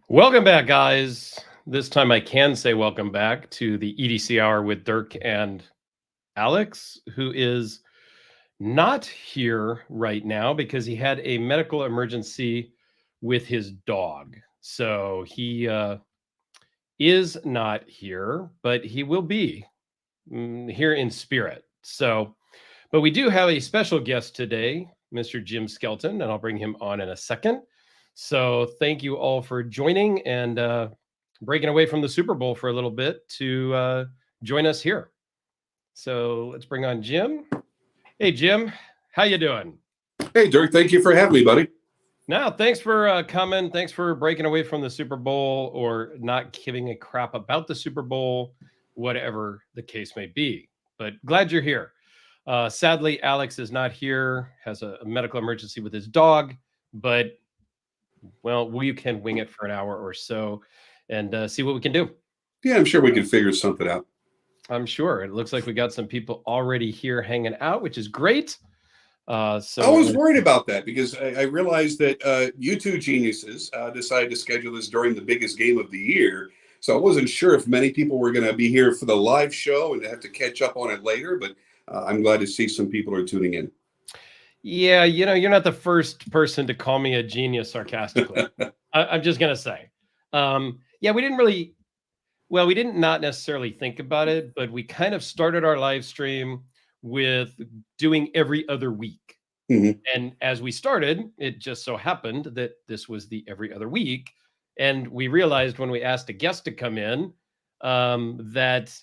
Welcome back, guys. This time I can say welcome back to the EDC Hour with Dirk and Alex, who is not here right now because he had a medical emergency with his dog. So he is not here, but he will be here in spirit. But we do have a special guest today, Mr. Jim Skelton, and I'll bring him on in a second. So thank you all for joining and breaking away from the Super Bowl for a little bit to join us here. So let's bring on Jim. Hey, Jim, how you doing? Hey, Dirk, thank you for having me, buddy. No, thanks for coming. Thanks for breaking away from the Super Bowl or not giving a crap about the Super Bowl, whatever the case may be. But glad you're here. Sadly, Alex is not here, has a medical emergency with his dog, but well, we can wing it for an hour or so and see what we can do. Yeah, I'm sure we can figure something out. I'm sure. It looks like we got some people already here hanging out, which is great. So I was worried about that because I realized that you two geniuses decided to schedule this during the biggest game of the year. So I wasn't sure if many people were going to be here for the live show and have to catch up on it later, but I'm glad to see some people are tuning in. Yeah, you're not the first person to call me a genius sarcastically. I'm just going to say. Yeah, we didn't not necessarily think about it, but we kind of started our live stream with doing every other week. Mm-hmm. And as we started, it just so happened that this was the every other week. And we realized when we asked a guest to come in that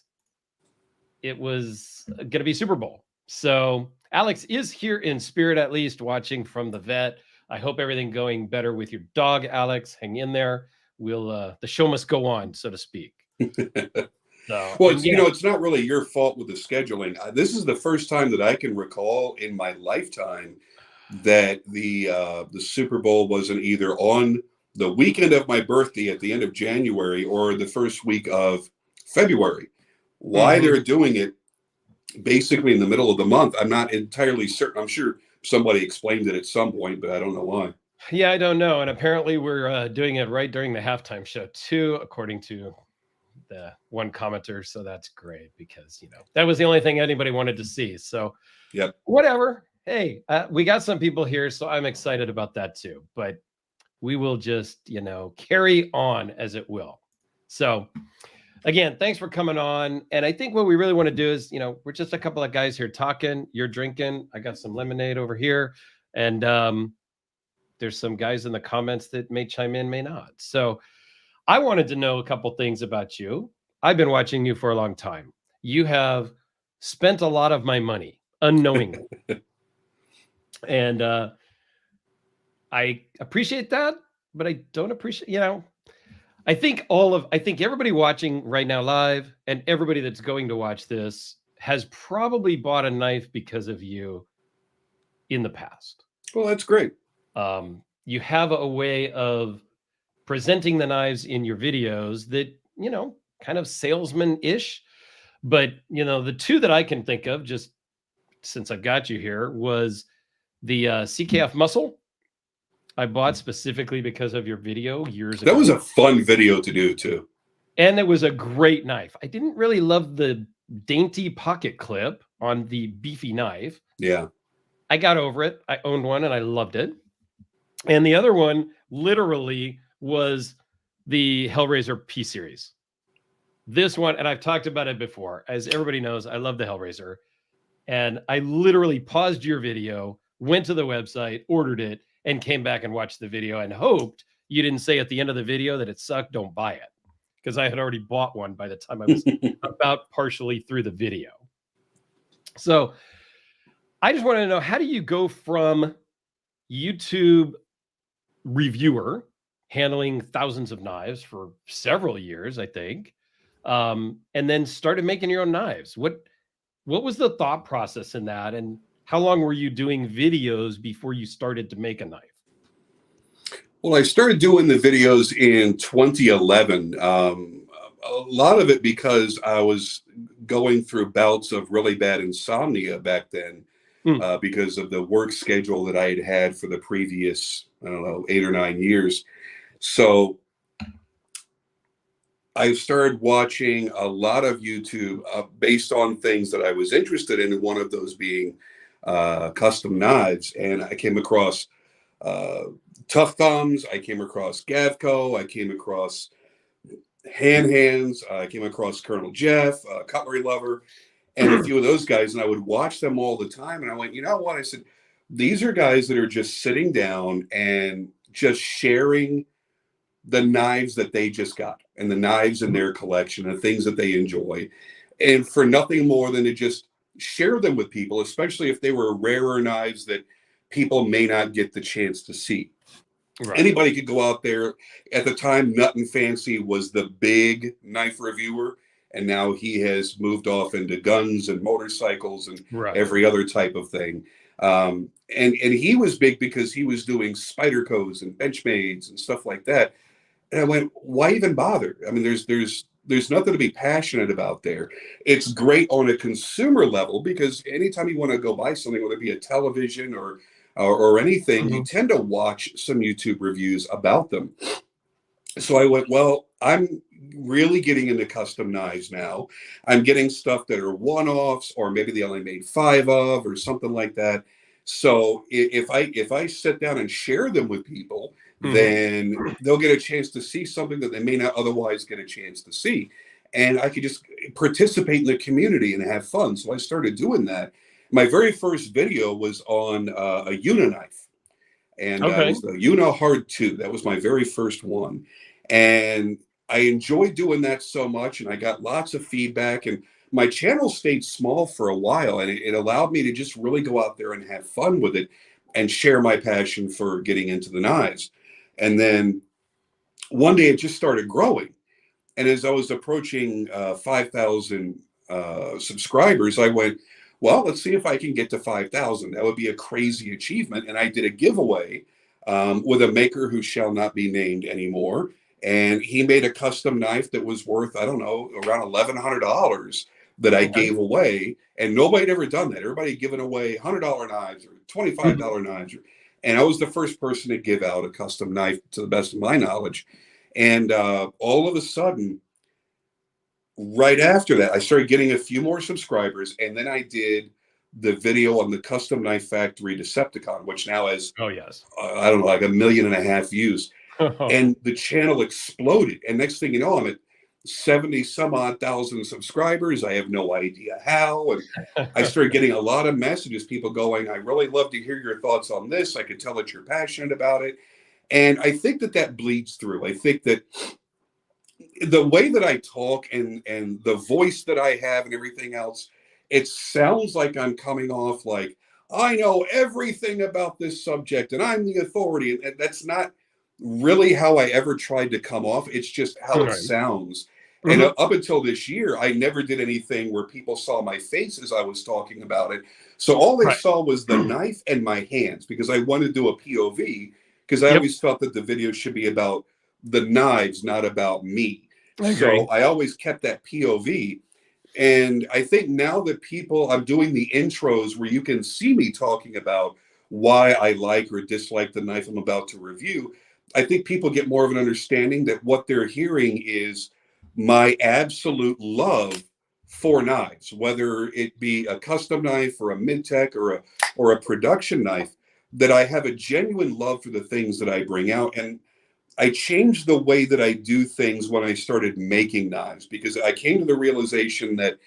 it was going to be Super Bowl. So Alex is here in spirit, at least watching from the vet. I hope everything going better with your dog, Alex. Hang in there. The show must go on, so to speak. Well, it's not really your fault with the scheduling. This is the first time that I can recall in my lifetime that the Super Bowl wasn't either on the weekend of my birthday at the end of January or the first week of February. Why they're doing it basically in the middle of the month, I'm not entirely certain. I'm sure somebody explained it at some point, but I don't know why. Yeah, I don't know. And apparently we're doing it right during the halftime show too, according to the one commenter. So that's great because, that was the only thing anybody wanted to see. So yep. Whatever. Hey, we got some people here, so I'm excited about that too. But we will just, carry on as it will. So again, thanks for coming on. And I think what we really want to do is, we're just a couple of guys here talking. You're drinking. I got some lemonade over here. And there's some guys in the comments that may chime in, may not. So I wanted to know a couple things about you. I've been watching you for a long time. You have spent a lot of my money unknowingly. And I appreciate that, but I don't appreciate, I think everybody watching right now live and everybody that's going to watch this has probably bought a knife because of you in the past. Well, that's great. You have a way of presenting the knives in your videos that, kind of salesman-ish. But, the two that I can think of, just since I've got you here, was the CKF Muscle. I bought specifically because of your video years ago. That was a fun video to do too. And it was a great knife. I didn't really love the dainty pocket clip on the beefy knife. Yeah. I got over it. I owned one and I loved it. And the other one literally was the Hellraiser P series. This one, and I've talked about it before. As everybody knows, I love the Hellraiser. And I literally paused your video, went to the website, ordered it, and came back and watched the video and hoped you didn't say at the end of the video that it sucked, don't buy it. Because I had already bought one by the time I was about partially through the video. So I just want to know, how do you go from YouTube reviewer handling thousands of knives for several years, I think, and then started making your own knives? What was the thought process in that? And how long were you doing videos before you started to make a knife? Well, I started doing the videos in 2011. A lot of it because I was going through bouts of really bad insomnia back then because of the work schedule that I had for the previous, 8 or 9 years. So I started watching a lot of YouTube based on things that I was interested in, and one of those being custom knives. And I came across Tough Thumbs, I came across Gavco, I came across Hands, I came across Colonel Jeff, Cutlery Lover, and a few of those guys, and I would watch them all the time. And I went, you know what? I said, these are guys that are just sitting down and just sharing the knives that they just got and the knives in their collection and things that they enjoy. And for nothing more than to just share them with people, especially if they were rarer knives that people may not get the chance to see. Right. Anybody could go out there. At the time, Nut and Fancy was the big knife reviewer, and now he has moved off into guns and motorcycles and every other type of thing. And he was big because he was doing Spydercos and Benchmades and stuff like that. And I went, why even bother? I mean, there's nothing to be passionate about there. It's great on a consumer level because anytime you want to go buy something, whether it be a television or anything, you tend to watch some YouTube reviews about them. So I went, well, I'm really getting into custom knives now. I'm getting stuff that are one-offs, or maybe they only made 5 of, or something like that. So if I sit down and share them with people, then they'll get a chance to see something that they may not otherwise get a chance to see. And I could just participate in the community and have fun. So I started doing that. My very first video was on a Una knife, and it was the Una Hard 2. That was my very first one, and I enjoyed doing that so much, and I got lots of feedback, and my channel stayed small for a while, and it allowed me to just really go out there and have fun with it and share my passion for getting into the knives. And then one day it just started growing, and as I was approaching 5,000 subscribers, I went, well, let's see if I can get to 5,000. That would be a crazy achievement. And I did a giveaway with a maker who shall not be named anymore. And he made a custom knife that was worth, I don't know, around $1,100 that I gave away. And nobody had ever done that. Everybody had given away $100 knives or $25 knives. And I was the first person to give out a custom knife to the best of my knowledge. And all of a sudden, right after that, I started getting a few more subscribers, and then I did the video on the Custom Knife Factory Decepticon, which now has, I don't know, like 1.5 million views. And the channel exploded. And next thing you know, I'm at 70 some odd thousand subscribers. I have no idea how. And I started getting a lot of messages, people going, I really love to hear your thoughts on this. I could tell that you're passionate about it. And I think that bleeds through. I think that the way that I talk and the voice that I have and everything else, it sounds like I'm coming off like I know everything about this subject and I'm the authority. And that's not really how I ever tried to come off. It's just how it sounds. And up until this year, I never did anything where people saw my face as I was talking about it. So all they saw was the knife and my hands, because I wanted to do a POV, because I always felt that the video should be about the knives, not about me. So I always kept that POV. And I think now that I'm doing the intros where you can see me talking about why I like or dislike the knife I'm about to review, I think people get more of an understanding that what they're hearing is my absolute love for knives, whether it be a custom knife or a mid-tech or a production knife, that I have a genuine love for the things that I bring out. And I changed the way that I do things when I started making knives, because I came to the realization that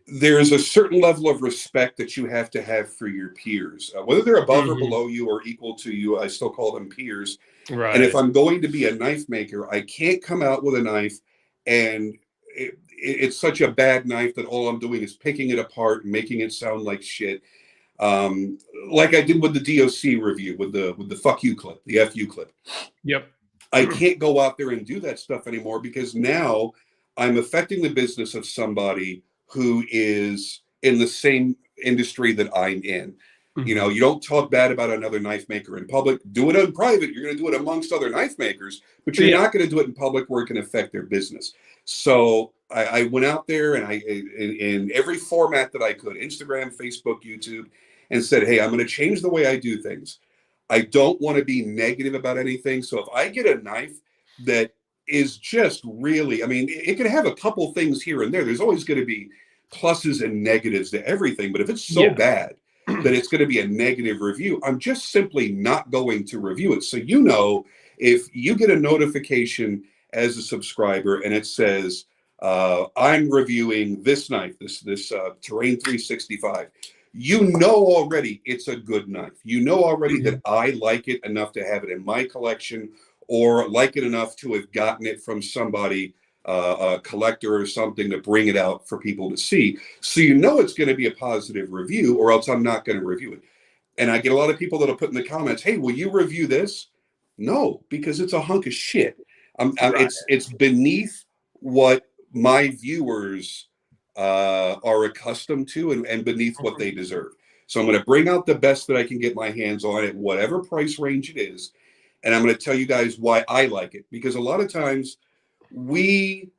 there's a certain level of respect that you have to have for your peers, whether they're above or below you or equal to you. I still call them peers. And if I'm going to be a knife maker, I can't come out with a knife and it's such a bad knife that all I'm doing is picking it apart and making it sound like shit. Like I did with the DOC review with the fuck you clip, the FU clip. I can't go out there and do that stuff anymore, because now I'm affecting the business of somebody who is in the same industry that I'm in. You know, you don't talk bad about another knife maker in public. Do it in private. You're going to do it amongst other knife makers, but you're not going to do it in public where it can affect their business. So I went out there and in every format that I could, Instagram, Facebook, YouTube, and said, hey, I'm going to change the way I do things. I don't want to be negative about anything. So if I get a knife that is just really, I mean, it can have a couple things here and there. There's always going to be pluses and negatives to everything. But if it's so bad that it's going to be a negative review, I'm just simply not going to review it. So, you know, if you get a notification as a subscriber and it says, I'm reviewing this knife, this Terrain 365, you know already it's a good knife. You know already that I like it enough to have it in my collection, or like it enough to have gotten it from somebody, a collector or something, to bring it out for people to see. So you know it's going to be a positive review, or else I'm not going to review it. And I get a lot of people that'll put in the comments, hey, will you review this? No, because it's a hunk of shit. It's beneath what my viewers are accustomed to, and beneath what they deserve. So I'm going to bring out the best that I can get my hands on at whatever price range it is. And I'm going to tell you guys why I like it, because a lot of times we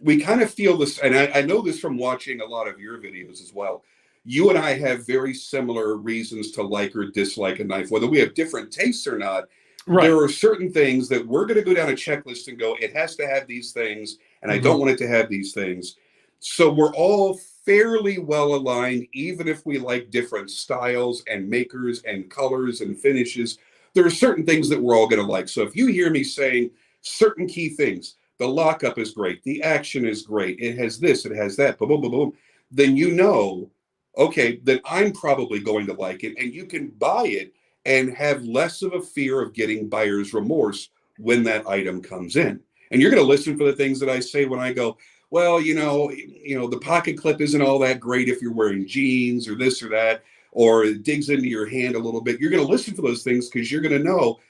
kind of feel this, and I know this from watching a lot of your videos as well. You and I have very similar reasons to like or dislike a knife, whether we have different tastes or not. Right. There are certain things that we're going to go down a checklist and go, it has to have these things, and I don't want it to have these things. So we're all fairly well aligned, even if we like different styles and makers and colors and finishes. There are certain things that we're all going to like. So if you hear me saying certain key things, the lockup is great, the action is great, it has this, it has that, boom, boom, boom, boom, then you know, okay, then I'm probably going to like it, and you can buy it and have less of a fear of getting buyer's remorse when that item comes in. And you're going to listen for the things that I say when I go, well, you know, the pocket clip isn't all that great if you're wearing jeans or this or that, or it digs into your hand a little bit. You're going to listen for those things, because you're going to know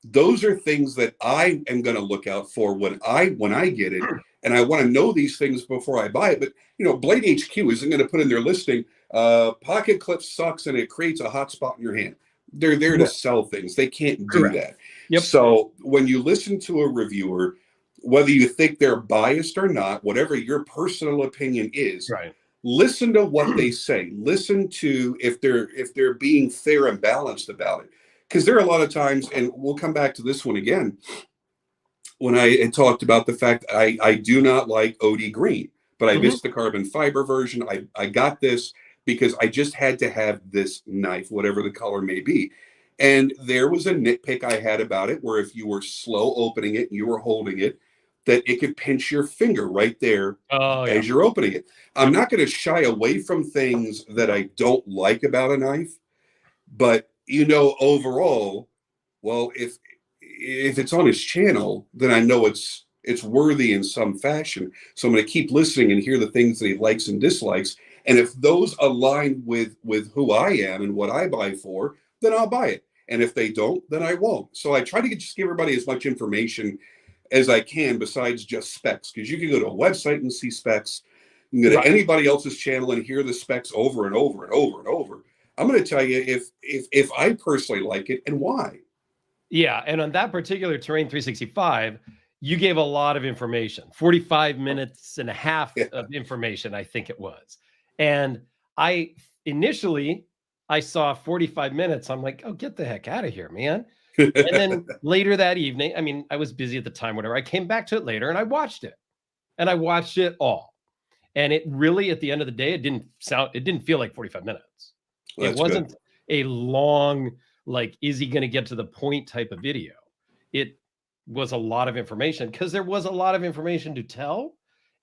those are things that I am going to look out for when I get it. And I want to know these things before I buy it. But, you know, Blade HQ isn't going to put in their listing, pocket clip sucks and it creates a hot spot in your hand. They're there to sell things. They can't do that. Yep. So when you listen to a reviewer, whether you think they're biased or not, whatever your personal opinion is, listen to what they say. Listen to if they're being fair and balanced about it. Because there are a lot of times, and we'll come back to this one again, when I had talked about the fact I do not like OD green, but I missed the carbon fiber version. I got this because I just had to have this knife, whatever the color may be. And there was a nitpick I had about it, where if you were slow opening it and you were holding it, that it could pinch your finger right there as you're opening it. I'm not going to shy away from things that I don't like about a knife, but, you know, overall, well, if it's on his channel, then I know it's worthy in some fashion. So I'm going to keep listening and hear the things that he likes and dislikes. And if those align with who I am and what I buy for, then I'll buy it. And if they don't, then I won't. So I try to just give everybody as much information as I can besides just specs, because you can go to a website and see specs. You can go to anybody else's channel and hear the specs over and over and over and over. I'm going to tell you if I personally like it and why. Yeah, and on that particular Terrain 365, you gave a lot of information, 45 minutes and a half of information, I think it was. And initially I saw 45 minutes. I'm like, oh, get the heck out of here, man. And then later that evening, I mean, I was busy at the time, whatever. I came back to it later and I watched it. And I watched it all. And it really, at the end of the day, it didn't feel like 45 minutes. Well, it wasn't a long, like, is he going to get to the point type of video? It was a lot of information, because there was a lot of information to tell.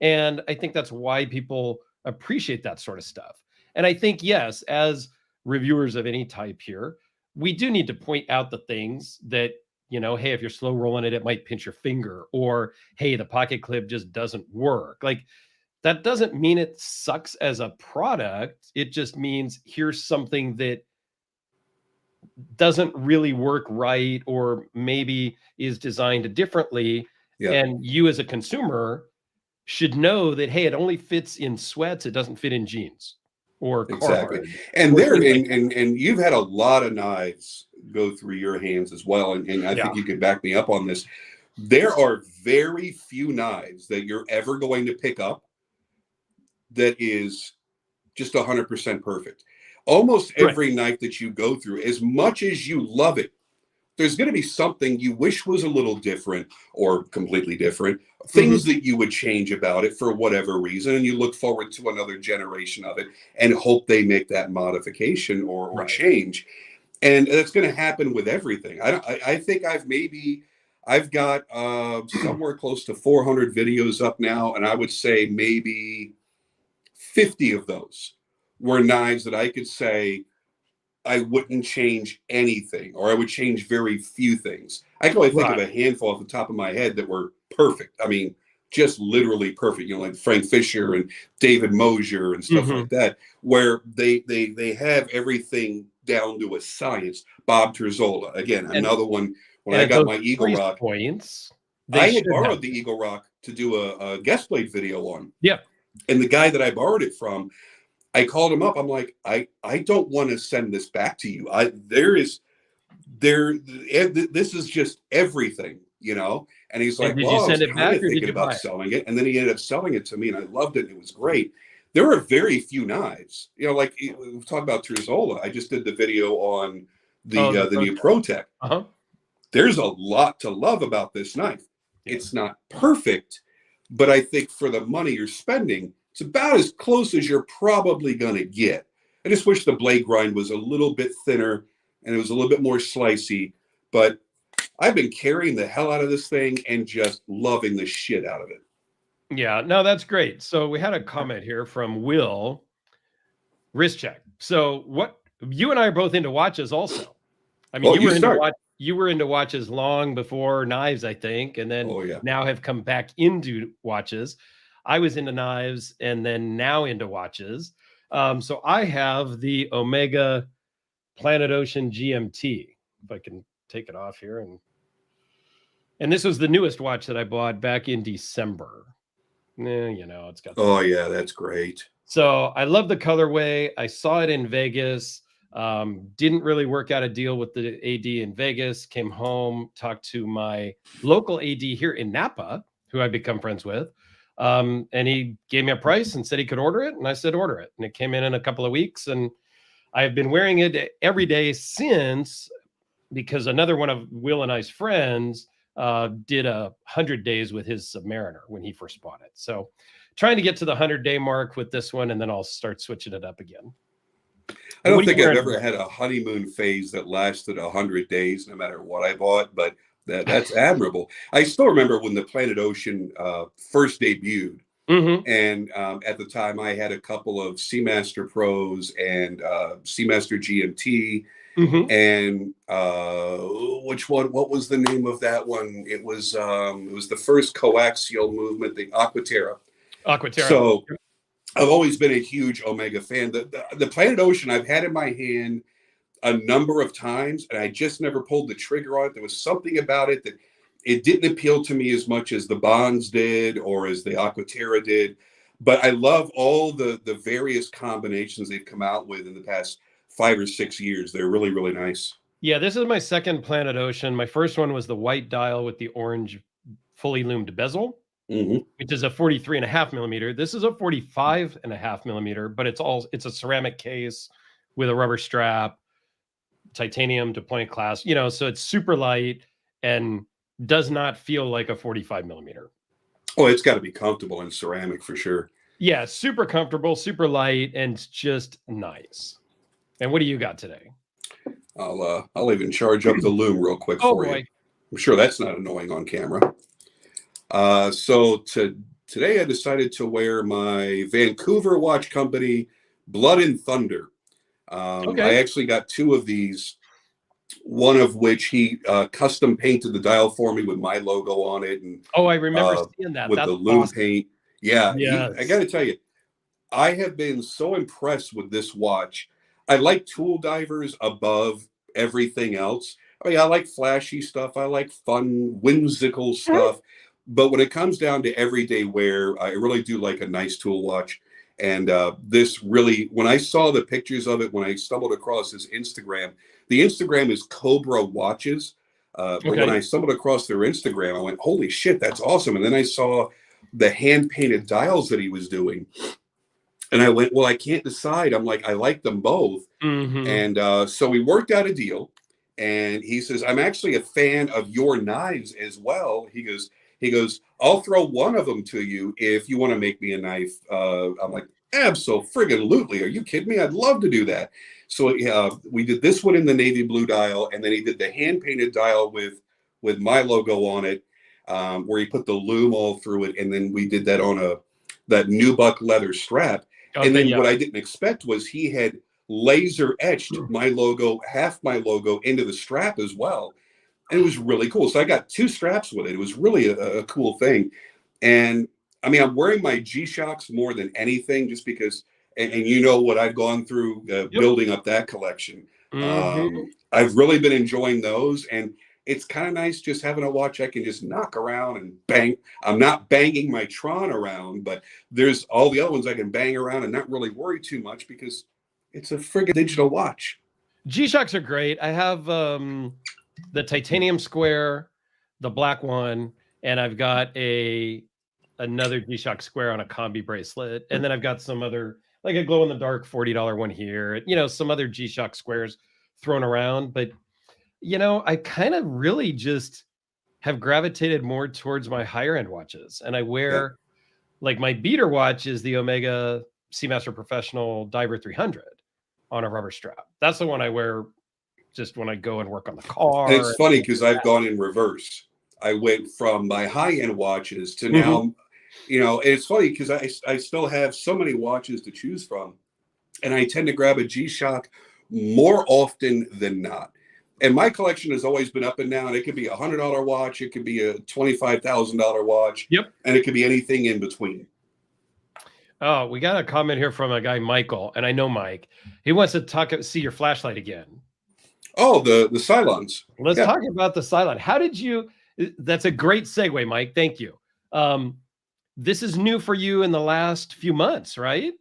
And I think that's why people appreciate that sort of stuff. And I think, yes, as reviewers of any type here, we do need to point out the things that, you know, hey, if you're slow rolling it, it might pinch your finger, or, hey, the pocket clip just doesn't work. Like, that doesn't mean it sucks as a product. It just means here's something that doesn't really work right, or maybe is designed differently. And you as a consumer should know that, hey, it only fits in sweats. It doesn't fit in jeans or Carhartt. And and you've had a lot of knives go through your hands as well. And I think you could back me up on this. There are very few knives that you're ever going to pick up that is just 100% perfect. Almost every knife that you go through, as much as you love it, there's going to be something you wish was a little different or completely different, things that you would change about it for whatever reason. And you look forward to another generation of it and hope they make that modification or change. And that's going to happen with everything. I think I've got somewhere close to 400 videos up now. And I would say maybe 50 of those were knives that I could say I wouldn't change anything, or I would change very few things. I can only think of a handful off the top of my head that were perfect. I mean, just literally perfect, you know, like Frank Fisher and David Mosier and stuff like that, where they have everything down to a science. Bob Terzola, again, another one. When I got my Eagle Rock points, I had borrowed the Eagle Rock to do a guest blade video on. Yeah. And the guy that I borrowed it from, I called him up. I'm like, I don't want to send this back to you. This is just everything, you know? And he's like, well, I was kind of thinking about selling it. And then he ended up selling it to me, and I loved it. It was great. There are very few knives, you know, like we've talked about Terzola. I just did the video on the new ProTech. There's a lot to love about this knife. It's not perfect, but I think for the money you're spending, it's about as close as you're probably going to get. I just wish the blade grind was a little bit thinner and it was a little bit more slicey, but I've been carrying the hell out of this thing and just loving the shit out of it. Yeah, no, that's great. So we had a comment here from Will. Wrist check. So what, you and I are both into watches also. I mean, you were into watches long before knives, I think, and then now have come back into watches. I was into knives and then now into watches. So I have the Omega Planet Ocean GMT. If I can take it off here. And this was the newest watch that I bought back in December. You know, it's got... Oh, yeah, that's great. So I love the colorway. I saw it in Vegas. Didn't really work out a deal with the AD in Vegas. Came home, talked to my local AD here in Napa, who I've become friends with. And he gave me a price and said he could order it. And I said, order it. And it came in a couple of weeks. And I've been wearing it every day since, because another one of Will and I's friends did 100 days with his Submariner when he first bought it. So trying to get to the 100-day mark with this one, and then I'll start switching it up again. I don't think I've ever had a honeymoon phase that lasted 100 days, no matter what I bought, but that's admirable. I still remember when the Planet Ocean first debuted, and at the time I had a couple of Seamaster Pros and Seamaster GMT, and which one? What was the name of that one? It was the first coaxial movement, the Aquaterra. So I've always been a huge Omega fan. The Planet Ocean I've had in my hand a number of times, and I just never pulled the trigger on it. There was something about it that it didn't appeal to me as much as the Bonds did or as the Aquaterra did. But I love all the various combinations they've come out with in the past 5 or 6 years. They're really, really nice. Yeah, this is my second Planet Ocean. My first one was the white dial with the orange fully loomed bezel, which is a 43.5 millimeter. This is a 45.5 millimeter, but it's a ceramic case with a rubber strap, titanium deployment class, you know, so it's super light and does not feel like a 45 millimeter. Oh, it's got to be comfortable in ceramic for sure. Yeah, super comfortable, super light, and just nice. And what do you got today? I'll even charge up the loom real quick for you. I'm sure that's not annoying on camera. So today I decided to wear my Vancouver watch company Blood and Thunder. I actually got 2 of these, one of which he custom painted the dial for me with my logo on it. And I remember seeing that. With the loom paint. Yeah, I got to tell you, I have been so impressed with this watch. I like tool divers above everything else. I mean, I like flashy stuff. I like fun, whimsical stuff. But when it comes down to everyday wear, I really do like a nice tool watch. And this really, when I saw the pictures of it, when I stumbled across his Instagram, the Instagram is Cobra Watches. But when I stumbled across their Instagram, I went, holy shit, that's awesome. And then I saw the hand-painted dials that he was doing. And I went, well, I can't decide. I'm like, I like them both. And so we worked out a deal. and he says, I'm actually a fan of your knives as well. He goes, I'll throw one of them to you if you want to make me a knife. I'm like, absolutely. Are you kidding me? I'd love to do that. So we did this one in the navy blue dial, and then he did the hand painted dial with my logo on it, where he put the loom all through it, and then we did that on that nubuck leather strap. And then what I didn't expect was he had laser etched my logo, half my logo, into the strap as well. And it was really cool. So I got 2 straps with it. It was really a cool thing. And I mean, I'm wearing my G-Shocks more than anything, just because, and you know what I've gone through building up that collection. I've really been enjoying those. And it's kind of nice just having a watch I can just knock around and bang. I'm not banging my Tron around, but there's all the other ones I can bang around and not really worry too much, because it's a friggin' digital watch. G-Shocks are great. I have the titanium square, the black one, and I've got another G-Shock square on a combi bracelet, and then I've got some other, like a glow in the dark $40 one here, some other G-Shock squares thrown around. But I kind of really just have gravitated more towards my higher end watches, and I wear like my beater watch is the Omega Seamaster Professional Diver 300 on a rubber strap. That's the one I wear just when I go and work on the car. And it's funny because I've gone in reverse. I went from my high-end watches to now, it's funny because I still have so many watches to choose from, and I tend to grab a G-Shock more often than not. And my collection has always been up and down. It could be $100 watch, it could be a $25,000 watch, and it could be anything in between. Oh, we got a comment here from a guy, Michael, and I know Mike. He wants to see your flashlight again. Oh, the Cylons. Let's talk about the Cylon. How did you? That's a great segue, Mike. Thank you. This is new for you in the last few months, right?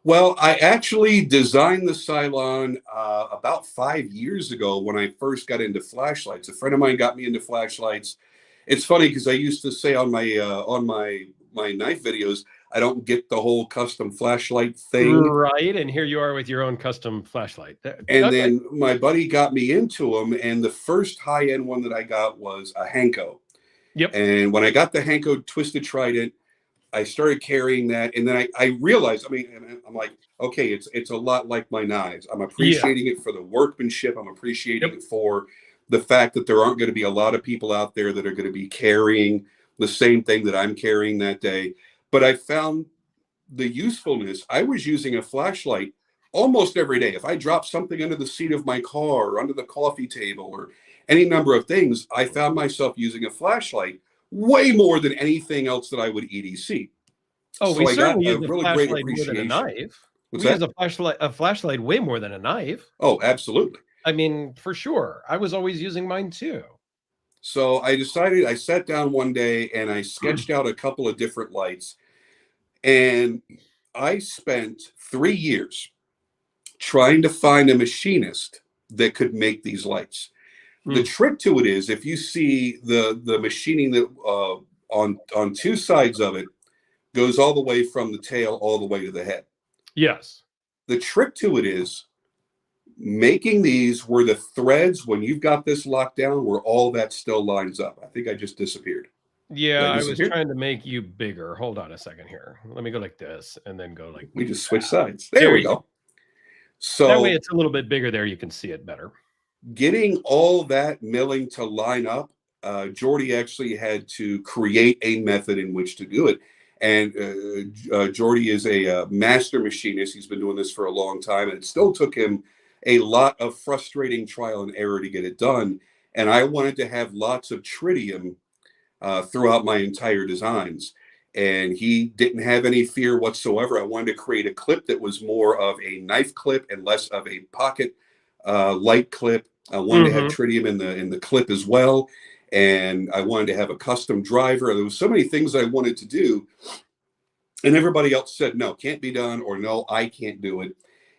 Well, I actually designed the Cylon about 5 years ago when I first got into flashlights. A friend of mine got me into flashlights. It's funny because I used to say on my knife videos, I don't get the whole custom flashlight thing. Right. And here you are with your own custom flashlight. And then my buddy got me into them. And the first high-end one that I got was a Hanko. Yep. And when I got the Hanko Twisted Trident, I started carrying that. And then I realized, I'm like, okay, it's a lot like my knives. I'm appreciating it for the workmanship. I'm appreciating it for the fact that there aren't going to be a lot of people out there that are going to be carrying the same thing that I'm carrying that day. But I found the usefulness. I was using a flashlight almost every day. If I dropped something under the seat of my car or under the coffee table or any number of things, I found myself using a flashlight way more than anything else that I would EDC. Oh, so we certainly use a really great appreciation. More than a knife. What's we that? use a flashlight way more than a knife. Oh, absolutely. I mean, for sure. I was always using mine too. So I sat down one day and I sketched out a couple of different lights. And I spent 3 years trying to find a machinist that could make these lights. The trick to it is, if you see the machining that on 2 sides of it goes all the way from the tail all the way to the head. Yes. The trick to it is making these where the threads, when you've got this locked down, where all that still lines up. I think I just disappeared. Yeah, I was trying to make you bigger. Hold on a second here. Let me go like this and then go like we just switch sides. There we go. So that way it's a little bit bigger there. You can see it better. Getting all that milling to line up, Jordy actually had to create a method in which to do it. And Jordy is a master machinist. He's been doing this for a long time, and it still took him a lot of frustrating trial and error to get it done. And I wanted to have lots of tritium throughout my entire designs. And he didn't have any fear whatsoever. I wanted to create a clip that was more of a knife clip and less of a pocket light clip. I wanted to have tritium in the clip as well. And I wanted to have a custom driver. There was so many things I wanted to do. And everybody else said, no, can't be done, or no, I can't do it.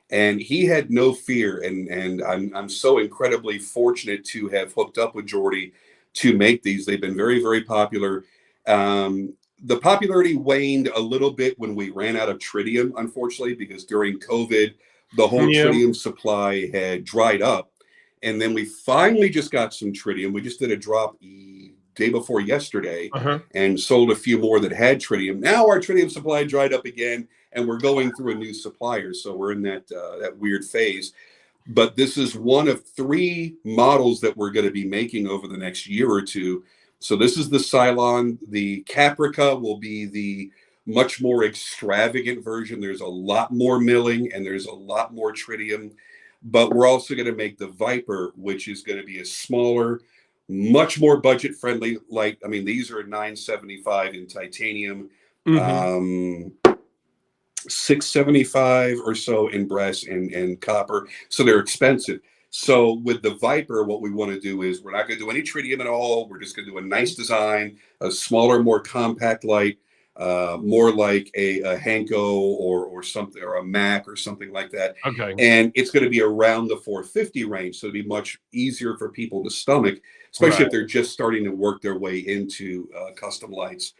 And he had no fear. And I'm so incredibly fortunate to have hooked up with Jordy to make these. They've been very, very popular. The popularity waned a little bit when we ran out of tritium, unfortunately, because during COVID, the whole tritium supply had dried up. And then we finally just got some tritium. We just did a drop day before yesterday and sold a few more that had tritium. Now our tritium supply dried up again, and we're going through a new supplier. So we're in that weird phase. But this is one of 3 models that we're going to be making over the next year or two. So this is the Cylon. The Caprica will be the much more extravagant version. There's a lot more milling and there's a lot more tritium. But we're also going to make the Viper, which is going to be a smaller, much more budget-friendly light. I mean, these are $975 in titanium, $675 or so in brass and copper. So they're expensive. So with the Viper, what we want to do is we're not going to do any tritium at all. We're just going to do a nice design, a smaller, more compact light, more like a Hanko or something, or a Mac or something like that. Okay. And it's going to be around the 450 range. So it'll be much easier for people to stomach, especially if they're just starting to work their way into custom lights.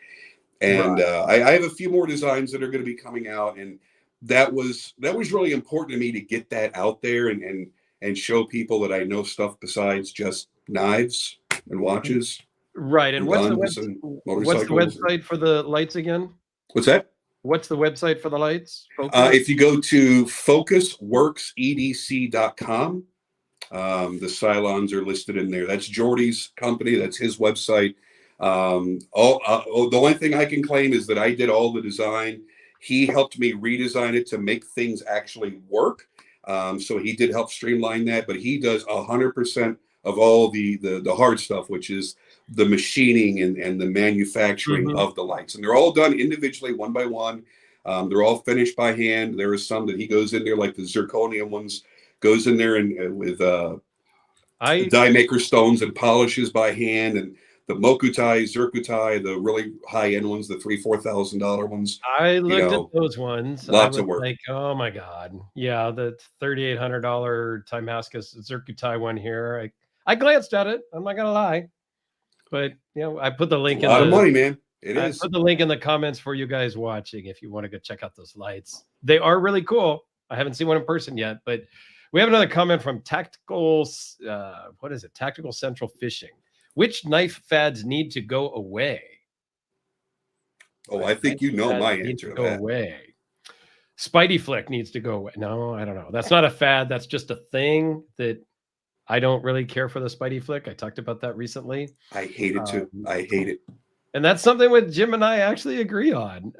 And I have a few more designs that are going to be coming out. And that was really important to me to get that out there and show people that I know stuff besides just knives and watches. Right. And what's the website for the lights again? What's that? What's the website for the lights? If you go to focusworksedc.com, the Cylons are listed in there. That's Jordy's company. That's his website. The only thing I can claim is that I did all the design. He helped me redesign it to make things actually work. So he did help streamline that, but he does 100% of all the hard stuff, which is the machining and the manufacturing of the lights. And they're all done individually, one by one. They're all finished by hand. There are some that he goes in there, like the zirconium ones, goes in there and with die maker stones and polishes by hand. And the Mokutai, Zirkutai, the really high-end ones, the $3,000-$4,000 ones. I looked at those ones. Lots of work. Like, oh my God. Yeah, the $3,800 Timascus Zirkutai one here. I glanced at it. I'm not gonna lie. But I put the link in a lot of money, man. I put the link in the comments for you guys watching if you want to go check out those lights. They are really cool. I haven't seen one in person yet, but we have another comment from Tactical Central Fishing. Which knife fads need to go away? Oh, I think you know my answer to that. Away. Spidey Flick needs to go away. No, I don't know. That's not a fad. That's just a thing that I don't really care for the Spidey Flick. I talked about that recently. I hate it too. I hate it. And that's something that Jim and I actually agree on.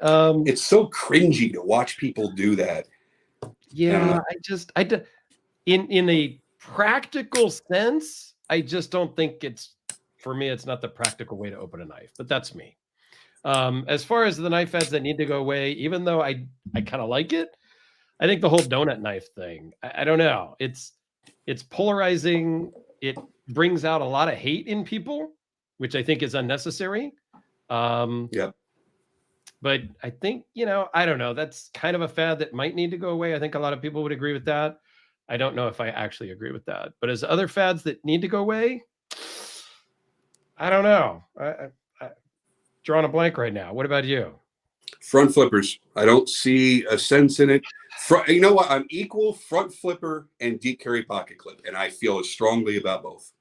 It's so cringy to watch people do that. Yeah, in a practical sense, I just don't think for me, it's not the practical way to open a knife, but that's me. As far as the knife fads that need to go away, even though I kind of like it, I think the whole donut knife thing, I don't know. It's polarizing. It brings out a lot of hate in people, which I think is unnecessary. But I think, I don't know. That's kind of a fad that might need to go away. I think a lot of people would agree with that. I don't know if I actually agree with that. But as other fads that need to go away, I don't know. I'm drawing a blank right now. What about you? Front flippers. I don't see a sense in it. You know what? I'm equal front flipper and deep carry pocket clip, and I feel as strongly about both.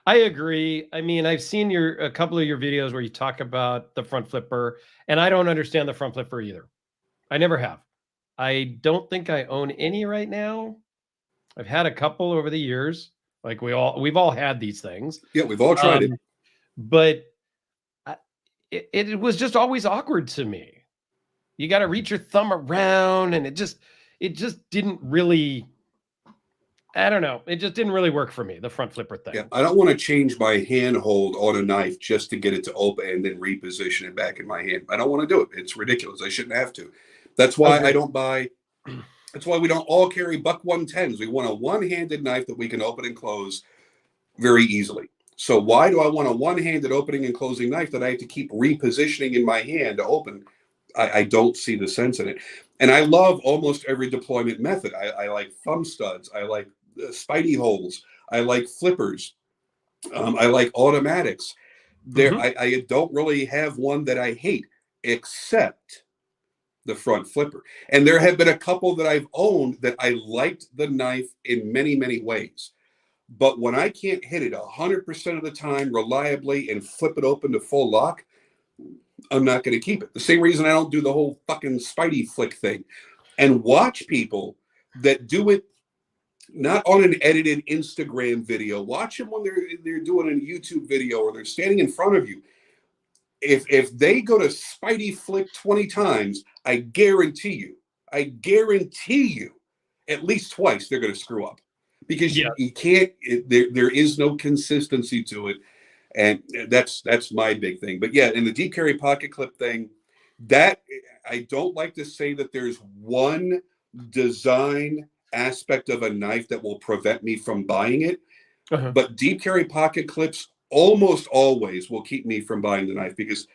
I agree. I mean, I've seen a couple of your videos where you talk about the front flipper, and I don't understand the front flipper either. I never have. I don't think I own any right now. I've had a couple over the years. Like we've all had these things. Yeah, we've all tried it. But it was just always awkward to me. You got to reach your thumb around, and it just didn't really. I don't know. It just didn't really work for me, the front flipper thing. Yeah, I don't want to change my handhold on a knife just to get it to open and then reposition it back in my hand. I don't want to do it. It's ridiculous. I shouldn't have to. That's why I don't buy. That's why we don't all carry Buck 110s. We want a one-handed knife that we can open and close very easily. So why do I want a one-handed opening and closing knife that I have to keep repositioning in my hand to open? I don't see the sense in it. And I love almost every deployment method. I like thumb studs. I like Spidey holes. I like flippers. I like automatics. I don't really have one that I hate except the front flipper. And there have been a couple that I've owned that I liked the knife in many, many ways. But when I can't hit it 100% of the time reliably and flip it open to full lock, I'm not going to keep it. The same reason I don't do the whole fucking Spidey flick thing. And watch people that do it not on an edited Instagram video. Watch them when they're doing a YouTube video or they're standing in front of you. If they go to Spidey flick 20 times, I guarantee you, at least twice they're going to screw up because you can't. There is no consistency to it, and that's my big thing. But yeah, in the deep carry pocket clip thing, that I don't like to say that there's one design aspect of a knife that will prevent me from buying it, but deep carry pocket clips almost always will keep me from buying the knife because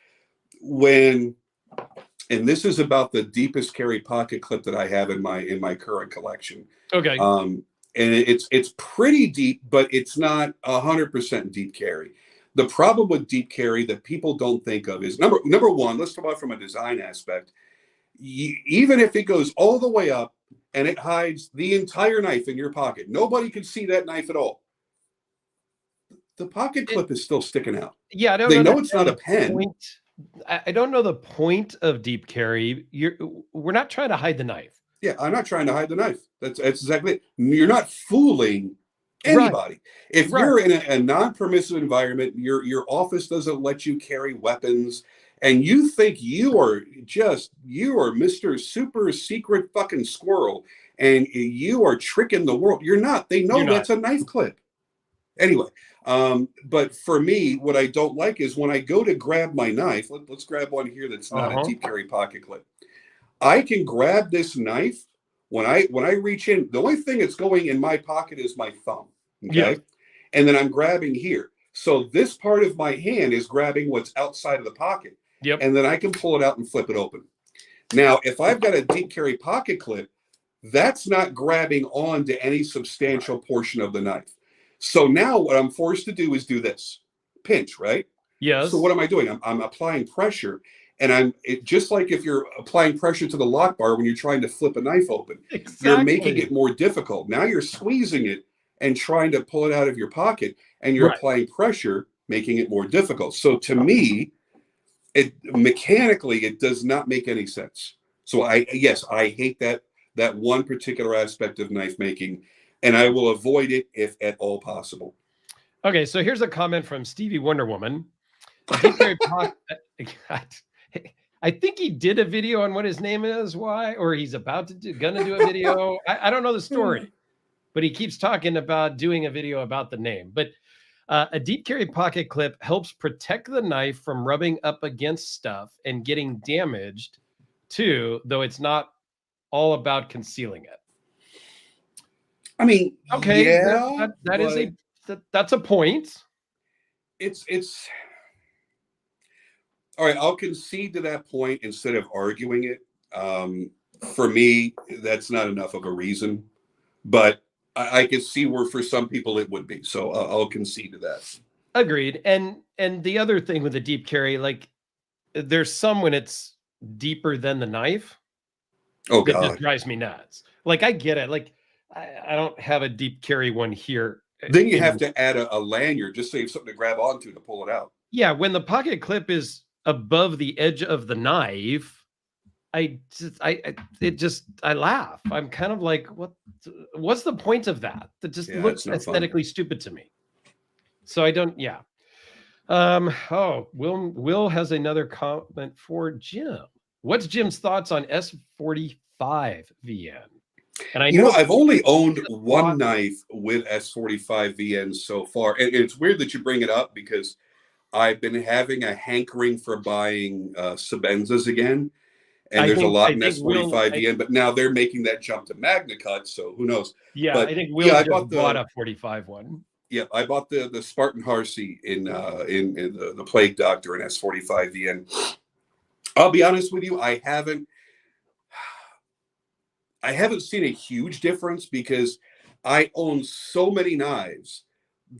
and this is about the deepest carry pocket clip that I have in my current collection. Okay. And it's pretty deep, but it's not 100% deep carry. The problem with deep carry that people don't think of is number one, let's talk about from a design aspect. Even if it goes all the way up and it hides the entire knife in your pocket, nobody can see that knife at all. The pocket clip is still sticking out. Yeah, I don't know. They know that it's not a pen. I don't know the point of deep carry. We're not trying to hide the knife. Yeah, I'm not trying to hide the knife. That's exactly it. You're not fooling anybody. Right. If you're in a non-permissive environment, your office doesn't let you carry weapons, and you think you are Mr. Super Secret fucking squirrel, and you are tricking the world. You're not. They know that's a knife clip. Anyway, but for me, what I don't like is when I go to grab my knife, let's grab one here that's not a deep carry pocket clip. I can grab this knife when I reach in. The only thing that's going in my pocket is my thumb. Okay. And then I'm grabbing here. So this part of my hand is grabbing what's outside of the pocket. Yep. And then I can pull it out and flip it open. Now, if I've got a deep carry pocket clip, that's not grabbing onto any substantial portion of the knife. So now what I'm forced to do is do this pinch, right? Yes. So what am I doing? I'm applying pressure, and just like if you're applying pressure to the lock bar when you're trying to flip a knife open, you're making it more difficult. Now you're squeezing it and trying to pull it out of your pocket, and you're applying pressure, making it more difficult. So to me, mechanically, it does not make any sense. So I hate that one particular aspect of knife making. And I will avoid it if at all possible. Okay, so here's a comment from Stevie Wonder Woman. Deep carry pocket. I think he did a video on what his name is, or he's gonna do a video. I don't know the story, but he keeps talking about doing a video about the name. But a deep carry pocket clip helps protect the knife from rubbing up against stuff and getting damaged too, though it's not all about concealing it. I mean, okay, that's a point. It's all right. I'll concede to that point instead of arguing it. For me, that's not enough of a reason, but I can see where for some people it would be. So I'll concede to that. Agreed. And the other thing with the deep carry, like there's some when it's deeper than the knife. Oh, that God. just drives me nuts. Like I get it. Like I don't have a deep carry one here. Then you have to add a lanyard just so you have something to grab onto to pull it out. Yeah, when the pocket clip is above the edge of the knife, I laugh. I'm kind of like, what's the point of that? That just looks aesthetically stupid to me. So I don't. Yeah. Will has another comment for Jim. What's Jim's thoughts on S45 VN? And I know I've only owned one knife with S45 VN so far. And it's weird that you bring it up because I've been having a hankering for buying Sabenzas again. And there's a lot in S45 VN, but now they're making that jump to Magna Cut. So who knows? Yeah, but, I think Will just bought a 45 one. Yeah, I bought the Spartan Harsey in the Plague Doctor in S45 VN. I'll be honest with you, I haven't seen a huge difference because I own so many knives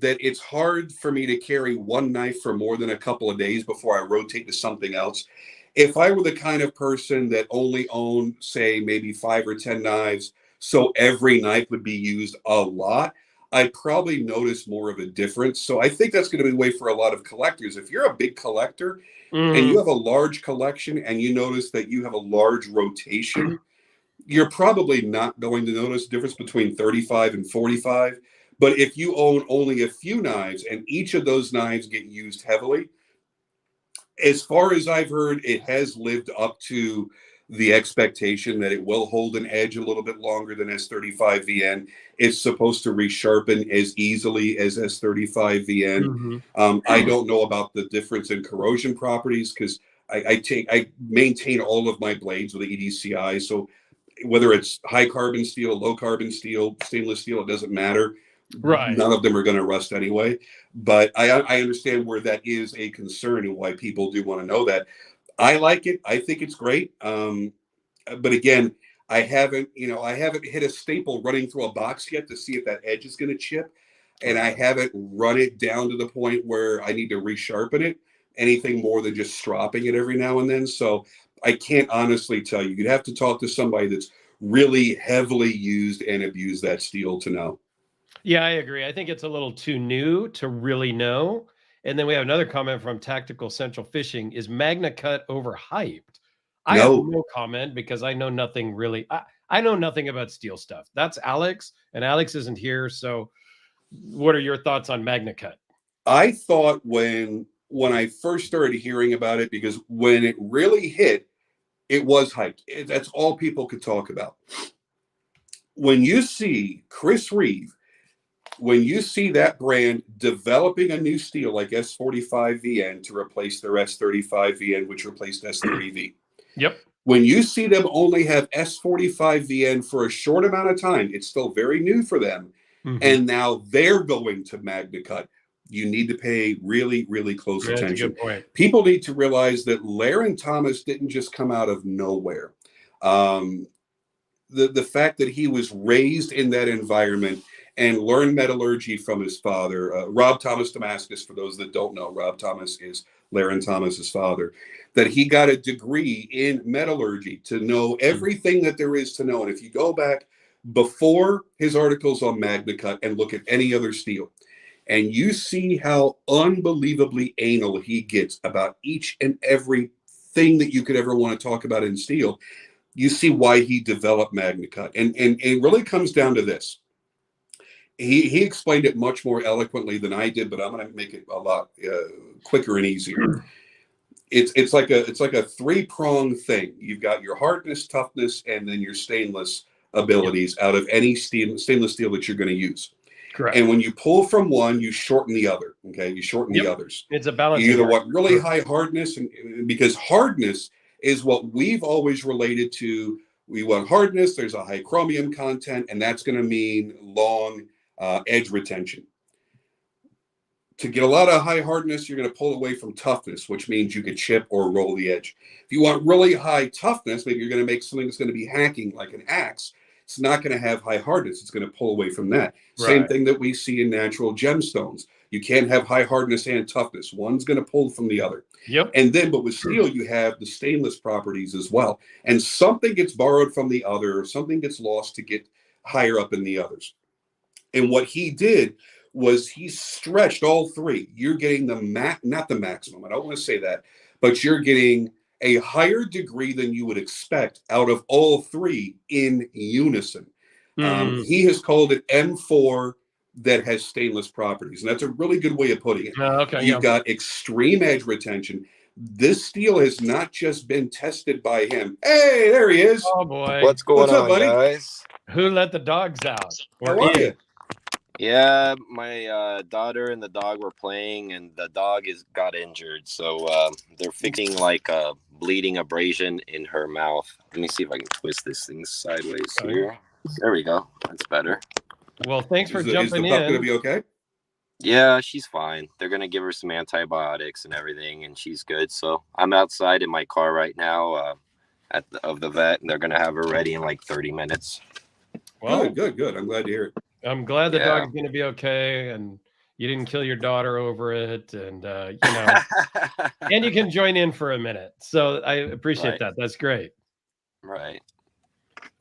that it's hard for me to carry one knife for more than a couple of days before I rotate to something else. If I were the kind of person that only owned, say, maybe 5 or 10 knives, so every knife would be used a lot, I'd probably notice more of a difference. So I think that's going to be the way for a lot of collectors. If you're a big collector and you have a large collection and you notice that you have a large rotation, you're probably not going to notice the difference between 35 and 45. But if you own only a few knives and each of those knives get used heavily, as far as I've heard, it has lived up to the expectation that it will hold an edge a little bit longer than S35 VN. It's supposed to resharpen as easily as S35 VN. I don't know about the difference in corrosion properties because I maintain all of my blades with the EDCI. So whether it's high carbon steel, low carbon steel, stainless steel, it doesn't matter. Right. None of them are going to rust anyway. But I understand where that is a concern and why people do want to know that. I like it. I think it's great. But again, I haven't hit a staple running through a box yet to see if that edge is going to chip. And I haven't run it down to the point where I need to resharpen it anything more than just stropping it every now and then. So I can't honestly tell you. You'd have to talk to somebody that's really heavily used and abused that steel to know. Yeah, I agree. I think it's a little too new to really know. And then we have another comment from Tactical Central Fishing. Is Magna Cut overhyped? I have no comment because I know nothing really. I know nothing about steel stuff. That's Alex, and Alex isn't here. So what are your thoughts on Magna Cut? I thought when I first started hearing about it, because when it really hit, it was hyped. That's all people could talk about. When you see Chris Reeve, when you see that brand developing a new steel like S45 VN to replace their S35 VN, which replaced S30V. Yep. When you see them only have S45 VN for a short amount of time, it's still very new for them. And now they're going to Magna Cut. You need to pay really, really close attention. That's a good point. People need to realize that Laren Thomas didn't just come out of nowhere. The fact that he was raised in that environment and learned metallurgy from his father, Rob Thomas Damascus, for those that don't know, Rob Thomas is Laren Thomas's father, that he got a degree in metallurgy to know everything that there is to know. And if you go back before his articles on Magna Cut and look at any other steel, and you see how unbelievably anal he gets about each and every thing that you could ever want to talk about in steel, you see why he developed Magna Cut. And it really comes down to this. He explained it much more eloquently than I did, but I'm going to make it a lot quicker and easier. It's like a three-pronged thing. You've got your hardness, toughness, and then your stainless abilities out of any stainless steel that you're going to use. Correct. And when you pull from one, you shorten the other. Okay, you shorten the others. It's a balance. You either want really high hardness, and because hardness is what we've always related to. We want hardness. There's a high chromium content, and that's going to mean long edge retention. To get a lot of high hardness, you're going to pull away from toughness, which means you could chip or roll the edge. If you want really high toughness, maybe you're going to make something that's going to be hacking like an axe. It's not going to have high hardness. It's going to pull away from that. Right. Same thing that we see in natural gemstones. You can't have high hardness and toughness. One's going to pull from the other. Yep. And then, but with steel, you have the stainless properties as well. And something gets borrowed from the other, or something gets lost to get higher up in the others. And what he did was he stretched all three. You're getting not the maximum. I don't want to say that, but you're getting a higher degree than you would expect out of all three in unison. He has called it M4 that has stainless properties. And that's a really good way of putting it. You've got extreme edge retention. This steel has not just been tested by him. Hey, there he is. Oh, boy. What's going on, buddy? guys? Who let the dogs out? How are you? Yeah, my daughter and the dog were playing, and the dog got injured. So they're fixing like a bleeding abrasion in her mouth. Let me see if I can twist this thing sideways here. There we go. That's better. Well, thanks for jumping in. Is the pup going to be okay? Yeah, she's fine. They're going to give her some antibiotics and everything, and she's good. So I'm outside in my car right now of the vet, and they're going to have her ready in like 30 minutes. Well, good. I'm glad to hear it. I'm glad the dog's going to be okay, and you didn't kill your daughter over it, and and you can join in for a minute. So I appreciate that. That's great. Right.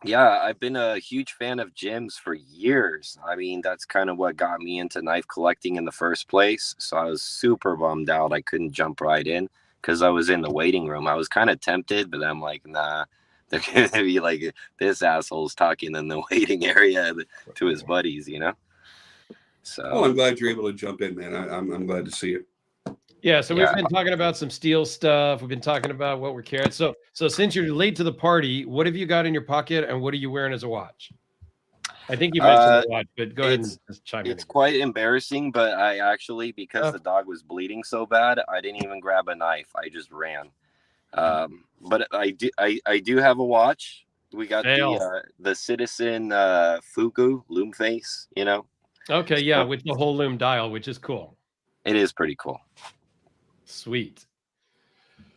Yeah, I've been a huge fan of Jim's for years. I mean, that's kind of what got me into knife collecting in the first place. So I was super bummed out I couldn't jump right in because I was in the waiting room. I was kind of tempted, but I'm like, nah, they're going to be like, this asshole's talking in the waiting area to his buddies, you know? So, Well, I'm glad you're able to jump in, man. I'm glad to see it. Yeah, so we've been talking about some steel stuff. We've been talking about what we're carrying. So since you're late to the party, what have you got in your pocket, and what are you wearing as a watch? I think you mentioned the watch, but go ahead and just chime in. It's quite embarrassing, but I actually, because the dog was bleeding so bad, I didn't even grab a knife. I just ran. But I do have a watch. We got the Citizen Fugu loom face, you know. Okay, yeah, with the whole loom dial, which is cool. It is pretty cool. Sweet.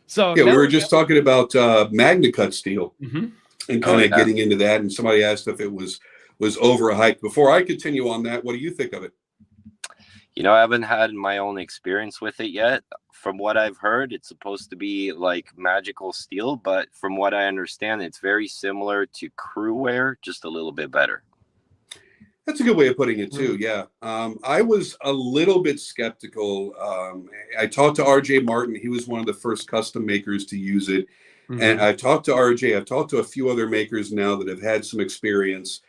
So yeah, we were just talking about Magna Cut Steel and kind of getting into that. And somebody asked if it was overhyped. Before I continue on that, what do you think of it? You know, I haven't had my own experience with it yet. From what I've heard, it's supposed to be like magical steel, but from what I understand, it's very similar to crew wear, just a little bit better. That's a good way of putting it too. Yeah. I was a little bit skeptical. I talked to RJ Martin. He was one of the first custom makers to use it. And I talked to RJ. I've talked to a few other makers now that have had some experience.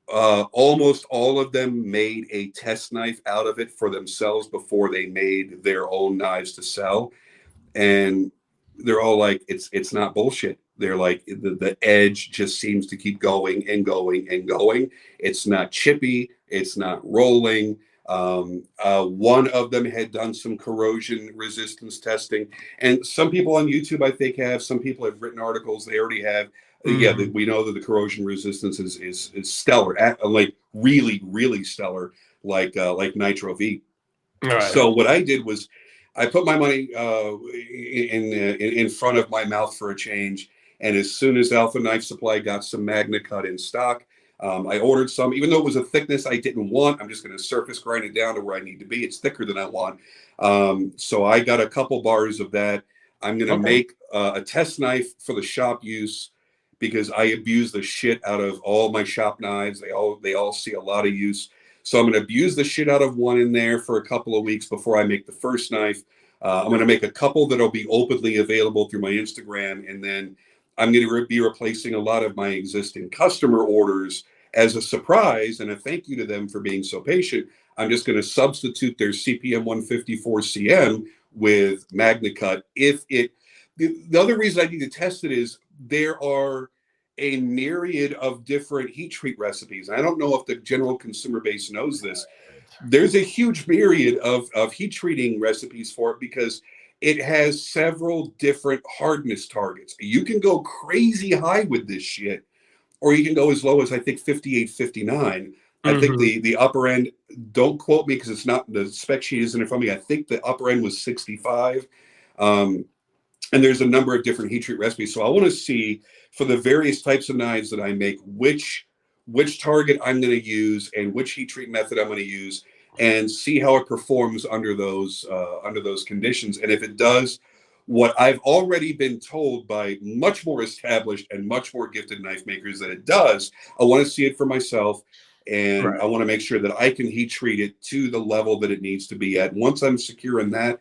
Almost all of them made a test knife out of it for themselves before they made their own knives to sell. And they're all like, it's not bullshit. They're like, the edge just seems to keep going and going and going. It's not chippy. It's not rolling. One of them had done some corrosion resistance testing. And some people on YouTube, I think, have. Some people have written articles. They already have. Yeah, we know that the corrosion resistance is stellar, like really, really stellar, like Nitro V. Right. So what I did was I put my money in front of my mouth for a change. And as soon as Alpha Knife Supply got some Magna Cut in stock, I ordered some, even though it was a thickness I didn't want. I'm just going to surface grind it down to where I need to be. It's thicker than I want. So I got a couple bars of that. I'm going to make a test knife for the shop use because I abuse the shit out of all my shop knives. They all see a lot of use. So I'm going to abuse the shit out of one in there for a couple of weeks before I make the first knife. I'm going to make a couple that'll be openly available through my Instagram. And then I'm going to be replacing a lot of my existing customer orders as a surprise and a thank you to them for being so patient. I'm just going to substitute their CPM 154 CM with Magna Cut. The other reason I need to test it is there are a myriad of different heat treat recipes. I don't know if the general consumer base knows this. There's a huge myriad of heat treating recipes for it because it has several different hardness targets. You can go crazy high with this shit, or you can go as low as I think 58, 59. I think the upper end, don't quote me because it's not, the spec sheet isn't in front of me. I think the upper end was 65. And there's a number of different heat treat recipes. So I want to see for the various types of knives that I make, which target I'm going to use and which heat treat method I'm going to use, and see how it performs under those conditions. And if it does what I've already been told by much more established and much more gifted knife makers that it does, I want to see it for myself. And I want to make sure that I can heat treat it to the level that it needs to be at. Once I'm secure in that,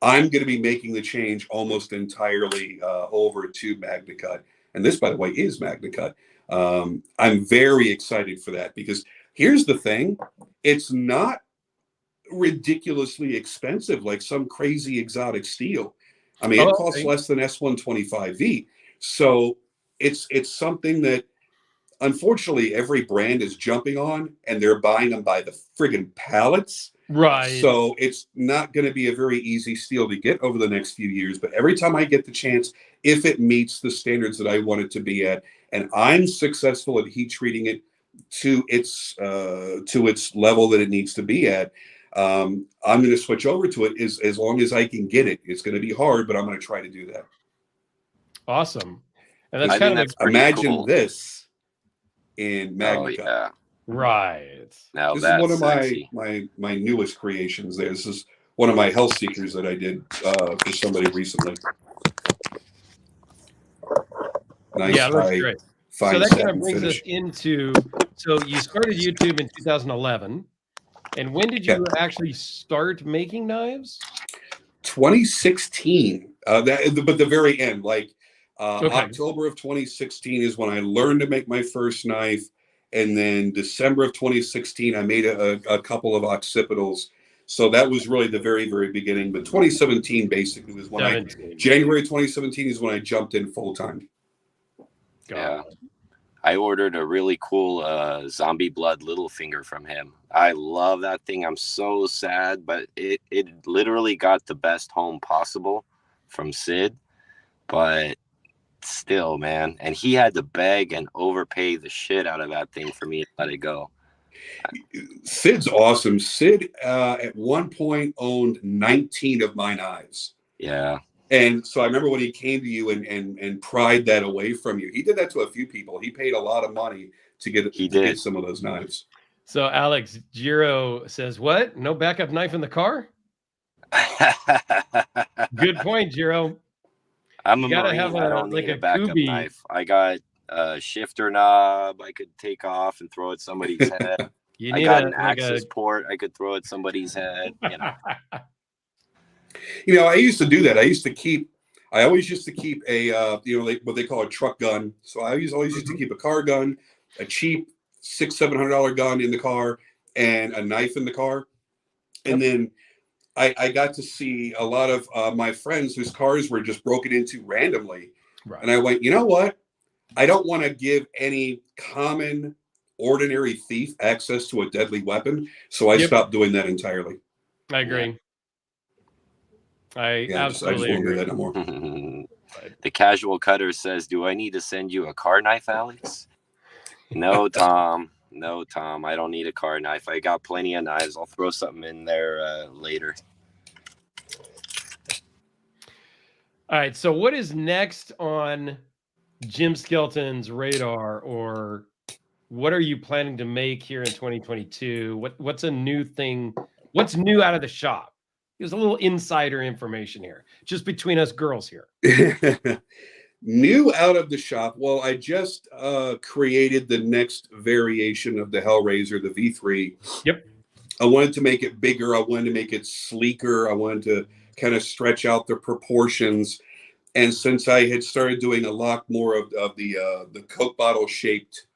I'm going to be making the change almost entirely over to Magna Cut. And this, by the way, is Magna Cut. I'm very excited for that because here's the thing. It's not ridiculously expensive like some crazy exotic steel. I mean, it costs less than S125V. So it's something that unfortunately every brand is jumping on, and they're buying them by the friggin' pallets. Right. So it's not going to be a very easy steel to get over the next few years. But every time I get the chance, if it meets the standards that I want it to be at, and I'm successful at heat treating it to its level that it needs to be at, I'm going to switch over to it as long as I can get it. It's going to be hard, but I'm going to try to do that. Awesome. And that's kind of imagine cool. This in Magna Cut. Yeah. Right. Now this is one of my newest creations. This is one of my health seekers that I did for somebody recently. Nice high fine So that set kind of and brings us finish. into, so you started YouTube in 2011. And when did you actually start making knives? 2016. But the very end, like Okay. October of 2016 is when I learned to make my first knife. And then December of 2016, I made a couple of occipitals. So that was really the very, very beginning. But 2017 basically was when January 2017 is when I jumped in full time. Yeah. I ordered a really cool zombie blood Littlefinger from him. I love that thing. I'm so sad, but it literally got the best home possible from Sid. But still, man. And he had to beg and overpay the shit out of that thing for me to let it go. Sid's awesome. Sid at one point owned 19 of my knives. Yeah. And so I remember when he came to you and pried that away from you. He did that to a few people. He paid a lot of money to get some of those knives. So Alex, Jiro says, what? No backup knife in the car? Good point, Jiro. I'm a Marine. I don't need a backup knife. I got a shifter knob I could take off and throw at somebody's head. I got an access port I could throw at somebody's head. I used to do that. I always used to keep a what they call a truck gun. So I always used to keep a car gun, a cheap $600-700 gun in the car, and a knife in the car. And then I got to see a lot of my friends whose cars were just broken into randomly. Right. And I went, you know what? I don't want to give any common, ordinary thief access to a deadly weapon. So I stopped doing that entirely. I agree. I absolutely I just won't agree. do that no more. The casual cutter says, do I need to send you a car knife, Alex? No, Tom. No, Tom. I don't need a car knife. I got plenty of knives. I'll throw something in there later. All right. So what is next on Jim Skelton's radar, or what are you planning to make here in 2022? What's a new thing? What's new out of the shop? There's a little insider information here, just between us girls here. New out of the shop. Well, I just created the next variation of the Hellraiser, the V3. Yep. I wanted to make it bigger. I wanted to make it sleeker. I wanted to kind of stretch out the proportions. And since I had started doing a lot more of the Coke bottle shaped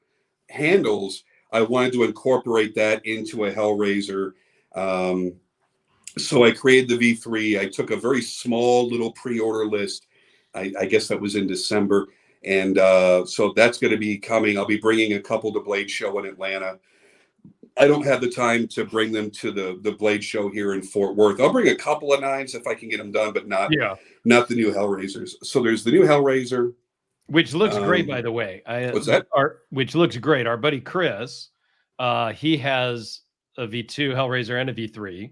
handles, I wanted to incorporate that into a Hellraiser. So I created the V3. I took a very small little pre-order list. I guess that was in December. And so that's going to be coming. I'll be bringing a couple to Blade Show in Atlanta. I don't have the time to bring them to the Blade Show here in Fort Worth. I'll bring a couple of knives if I can get them done, but not the new Hellraisers. So there's the new Hellraiser. Which looks great, by the way. What's that? Which looks great. Our buddy Chris, he has a V2 Hellraiser and a V3.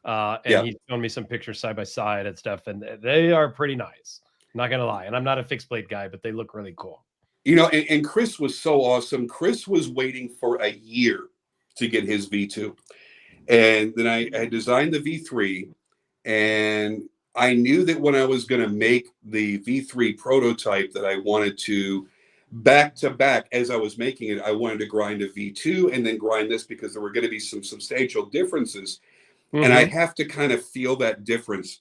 And he's shown me some pictures side by side and stuff, and they are pretty nice. Not gonna lie, and I'm not a fixed blade guy, but they look really cool. And Chris was so awesome. Chris was waiting for a year to get his V2, and then I designed the V3, and I knew that when I was going to make the V3 prototype that I wanted to back to back as I was making it, I wanted to grind a V2 and then grind this because there were going to be some substantial differences. And I have to kind of feel that difference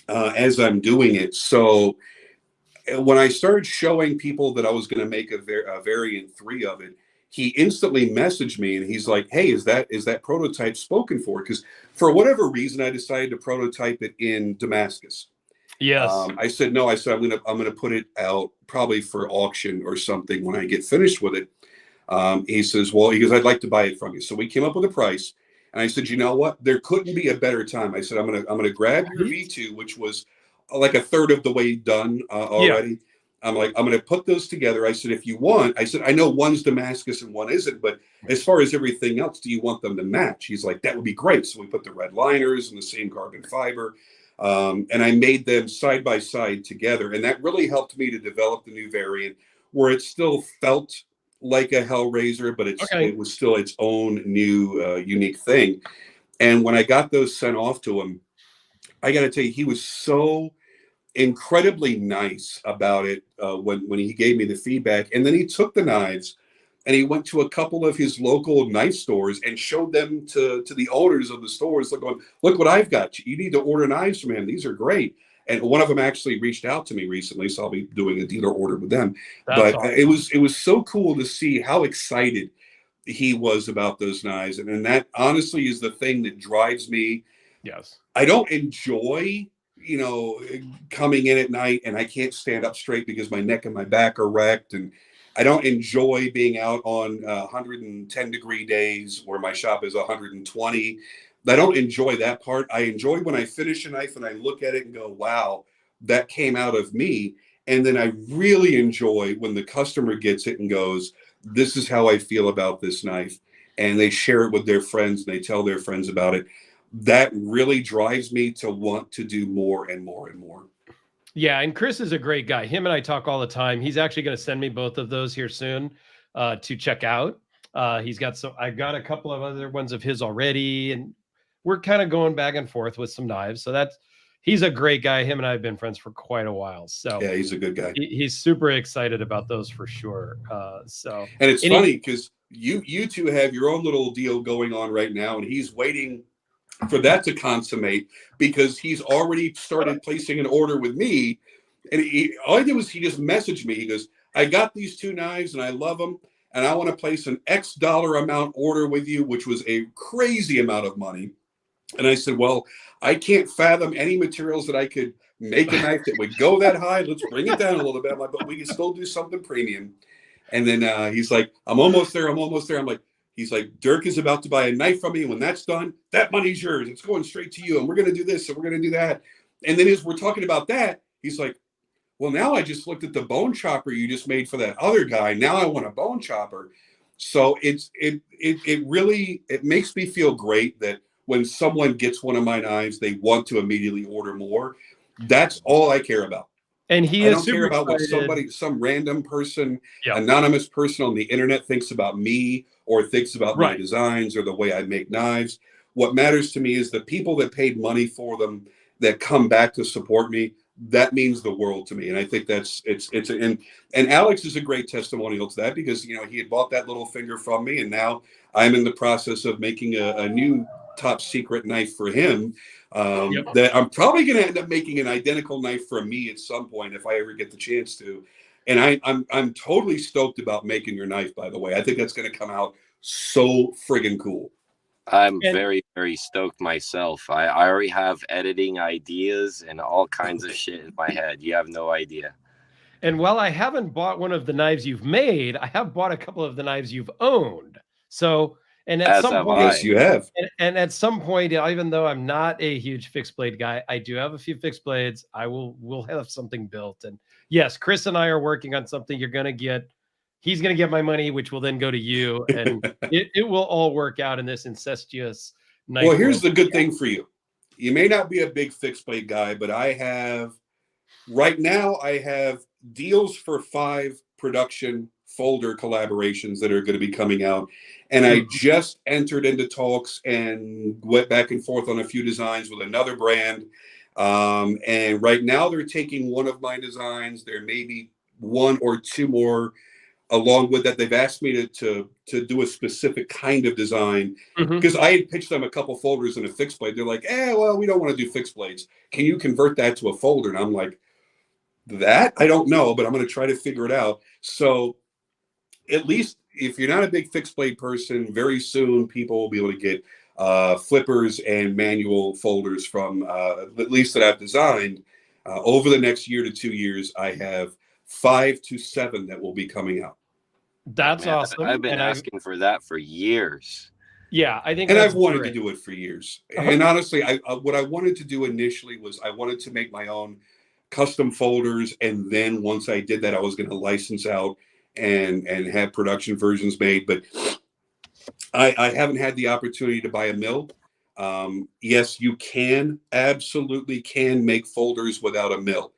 as I'm doing it. So when I started showing people that I was going to make a variant 3 of it, he instantly messaged me and he's like, hey, is that prototype spoken for? Because for whatever reason, I decided to prototype it in Damascus. Yes. I said, no, I'm going to put it out probably for auction or something when I get finished with it. He says, I'd like to buy it from you. So we came up with a price. And I said, you know what? There couldn't be a better time. I said, I'm gonna grab your V2, which was like a third of the way done already. Yeah. I'm gonna put those together. I said, if you want, I know one's Damascus and one isn't, but as far as everything else, do you want them to match? He's like, that would be great. So we put the red liners and the same carbon fiber, and I made them side by side together, and that really helped me to develop the new variant where it still felt like a Hellraiser, but it was still its own new unique thing. And when I got those sent off to him, I got to tell you, he was so incredibly nice about it when he gave me the feedback. And then he took the knives and he went to a couple of his local knife stores and showed them to the owners of the stores. Look what I've got. You need to order knives from him. These are great. And one of them actually reached out to me recently, so I'll be doing a dealer order with them. That's but awesome. it was so cool to see how excited he was about those knives. And that honestly is the thing that drives me. Yes. I don't enjoy, coming in at night and I can't stand up straight because my neck and my back are wrecked. And I don't enjoy being out on 110-degree days where my shop is 120. I don't enjoy that part. I enjoy when I finish a knife and I look at it and go, wow, that came out of me. And then I really enjoy when the customer gets it and goes, this is how I feel about this knife. And they share it with their friends and they tell their friends about it. That really drives me to want to do more and more and more. Yeah, and Chris is a great guy. Him and I talk all the time. He's actually going to send me both of those here soon to check out. I've got a couple of other ones of his already, and we're kind of going back and forth with some knives. So he's a great guy. Him and I have been friends for quite a while. So yeah, he's a good guy. He's super excited about those for sure. And it's funny because you two have your own little deal going on right now, and he's waiting for that to consummate because he's already started placing an order with me. And all he did was he just messaged me. He goes, I got these two knives and I love them. And I want to place an X dollar amount order with you, which was a crazy amount of money. And I said, well, I can't fathom any materials that I could make a knife that would go that high. Let's bring it down a little bit. I'm like, but we can still do something premium. And then he's like, I'm almost there. I'm like, he's like, Dirk is about to buy a knife from me. And when that's done, that money's yours. It's going straight to you. And we're going to do this and we're going to do that. And then as we're talking about that, he's like, well, now I just looked at the bone chopper you just made for that other guy. Now I want a bone chopper. So it really makes me feel great that when someone gets one of my knives, they want to immediately order more. That's all I care about. And I don't care about what some random person, anonymous person on the internet thinks about me or thinks about my designs or the way I make knives. What matters to me is the people that paid money for them that come back to support me. That means the world to me. And I think and Alex is a great testimonial to that because, he had bought that little finger from me and now I'm in the process of making a new top secret knife for him. That I'm probably going to end up making an identical knife for me at some point if I ever get the chance to. And I'm totally stoked about making your knife, by the way. I think that's going to come out so friggin' cool. I'm very, very stoked myself. I already have editing ideas and all kinds of shit in my head. You have no idea. And while I haven't bought one of the knives you've made, I have bought a couple of the knives you've owned. So, and at some point, yes, you have. And at some point, even though I'm not a huge fixed blade guy, I do have a few fixed blades. We'll have something built. And yes, Chris and I are working on something. He's going to get my money, which will then go to you. And it will all work out in this incestuous knife. Well, here's the good thing for you. You may not be a big fixed blade guy, but right now I have deals for 5 production folder collaborations that are going to be coming out. And I just entered into talks and went back and forth on a few designs with another brand. And right now they're taking one of my designs. There may be 1 or 2 more along with that. They've asked me to do a specific kind of design because I had pitched them a couple folders in a fixed blade. They're like, well, we don't want to do fixed blades. Can you convert that to a folder? And I'm like, that I don't know, but I'm going to try to figure it out. So at least if you're not a big fixed blade person, very soon people will be able to get flippers and manual folders from at least that I've designed. Over the next year to 2 years, I have 5 to 7 that will be coming out. That's awesome. I've been asking for that for years. Yeah, I think, and I've wanted to do it for years. And honestly, what I wanted to do initially was I wanted to make my own custom folders, and then once I did that, I was going to license out and have production versions made. But I haven't had the opportunity to buy a mill. Yes, you absolutely can make folders without a mill.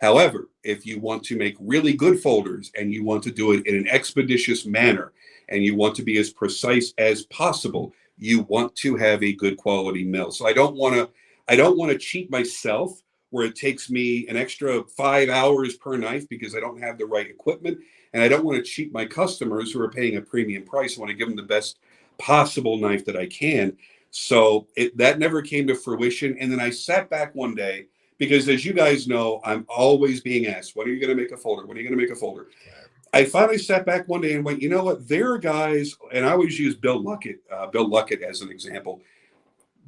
However, if you want to make really good folders and you want to do it in an expeditious manner and you want to be as precise as possible, you want to have a good quality mill. So I don't want to cheat myself where it takes me an extra 5 hours per knife because I don't have the right equipment. And I don't want to cheat my customers who are paying a premium price. I want to give them the best possible knife that I can. So that never came to fruition. And then I sat back one day because, as you guys know, I'm always being asked, when are you going to make a folder? When are you going to make a folder? I finally sat back one day and went, you know what? There are guys, and I always use Bill Luckett as an example.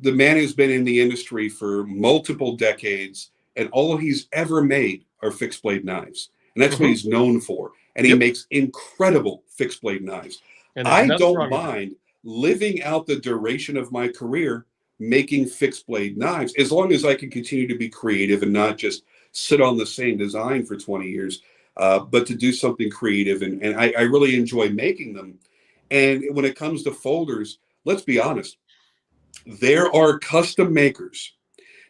The man has been in the industry for multiple decades, and all he's ever made are fixed blade knives. And that's what he's known for. And he makes incredible fixed blade knives. I don't mind living out the duration of my career making fixed blade knives, as long as I can continue to be creative and not just sit on the same design for 20 years, but to do something creative. And I really enjoy making them. And when it comes to folders, let's be honest, there are custom makers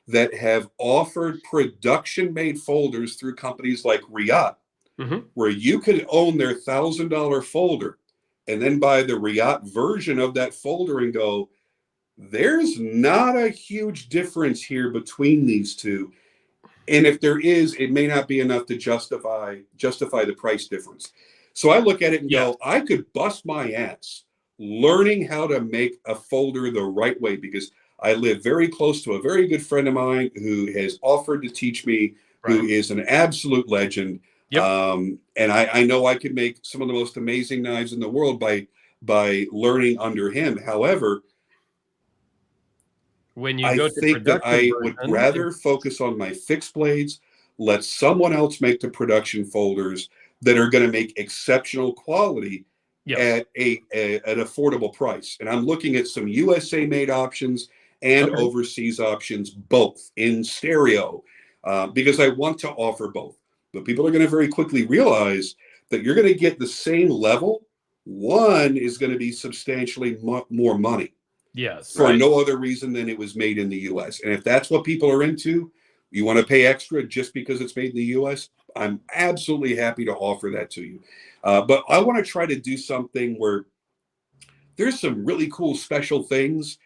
that have offered production made folders through companies like Riot, where you could own their $1,000 folder and then buy the Riot version of that folder and go, there's not a huge difference here between these two. And if there is, it may not be enough to justify the price difference. So I look at it and go, I could bust my ass learning how to make a folder the right way, because I live very close to a very good friend of mine who has offered to teach me, who is an absolute legend. And I know I could make some of the most amazing knives in the world by learning under him. However, when you I go think that I would rather focus on my fixed blades, let someone else make the production folders that are going to make exceptional quality at an affordable price. And I'm looking at some USA made options and overseas options, both in stereo, because I want to offer both. But people are going to very quickly realize that you're going to get the same level. One is going to be substantially more money. For no other reason than it was made in the U.S. And if that's what people are into, you want to pay extra just because it's made in the U.S., I'm absolutely happy to offer that to you. But I want to try to do something where there's some really cool special things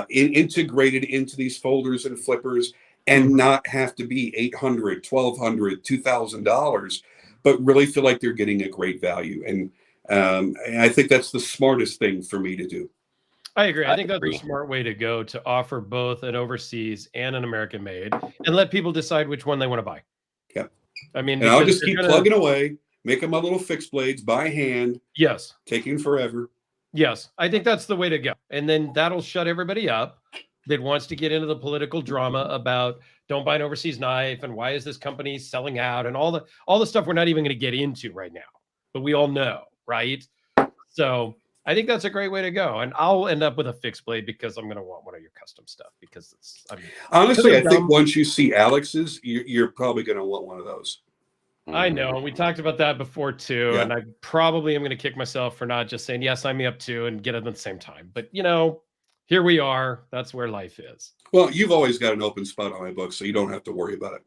integrated into these folders and flippers, and not have to be $800, $1,200, $2,000, but really feel like they're getting a great value. And I think that's the smartest thing for me to do. I agree. I think that's a smart way to go, to offer both an overseas and an American made, and let people decide which one they want to buy. I mean, and I'll just keep plugging away, making my little fixed blades by hand. Taking forever. I think that's the way to go. And then that'll shut everybody up that wants to get into the political drama about don't buy an overseas knife and why is this company selling out and all the stuff we're not even going to get into right now, but we all know, right? So I think that's a great way to go. And I'll end up with a fixed blade because I'm going to want one of your custom stuff, because it's, honestly, I think once you see Alex's, you're probably going to want one of those. I know. We talked about that before too. And I probably am going to kick myself for not just saying, yes, sign me up too, and get it at the same time. But here we are. That's where life is. Well, you've always got an open spot on my book, so you don't have to worry about it.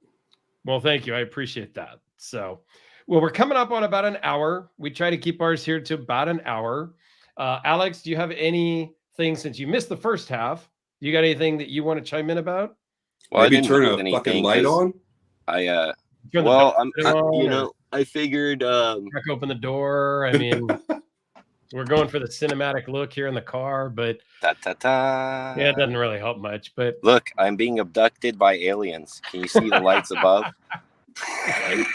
Well, thank you. I appreciate that. So, we're coming up on about an hour. We try to keep ours here to about an hour. Alex, do you have anything, since you missed the first half? You got anything that you want to chime in about? Well, maybe turn a fucking light on. I figured crack open the door. I mean, we're going for the cinematic look here in the car, but yeah, it doesn't really help much. But look, I'm being abducted by aliens. Can you see the lights above? I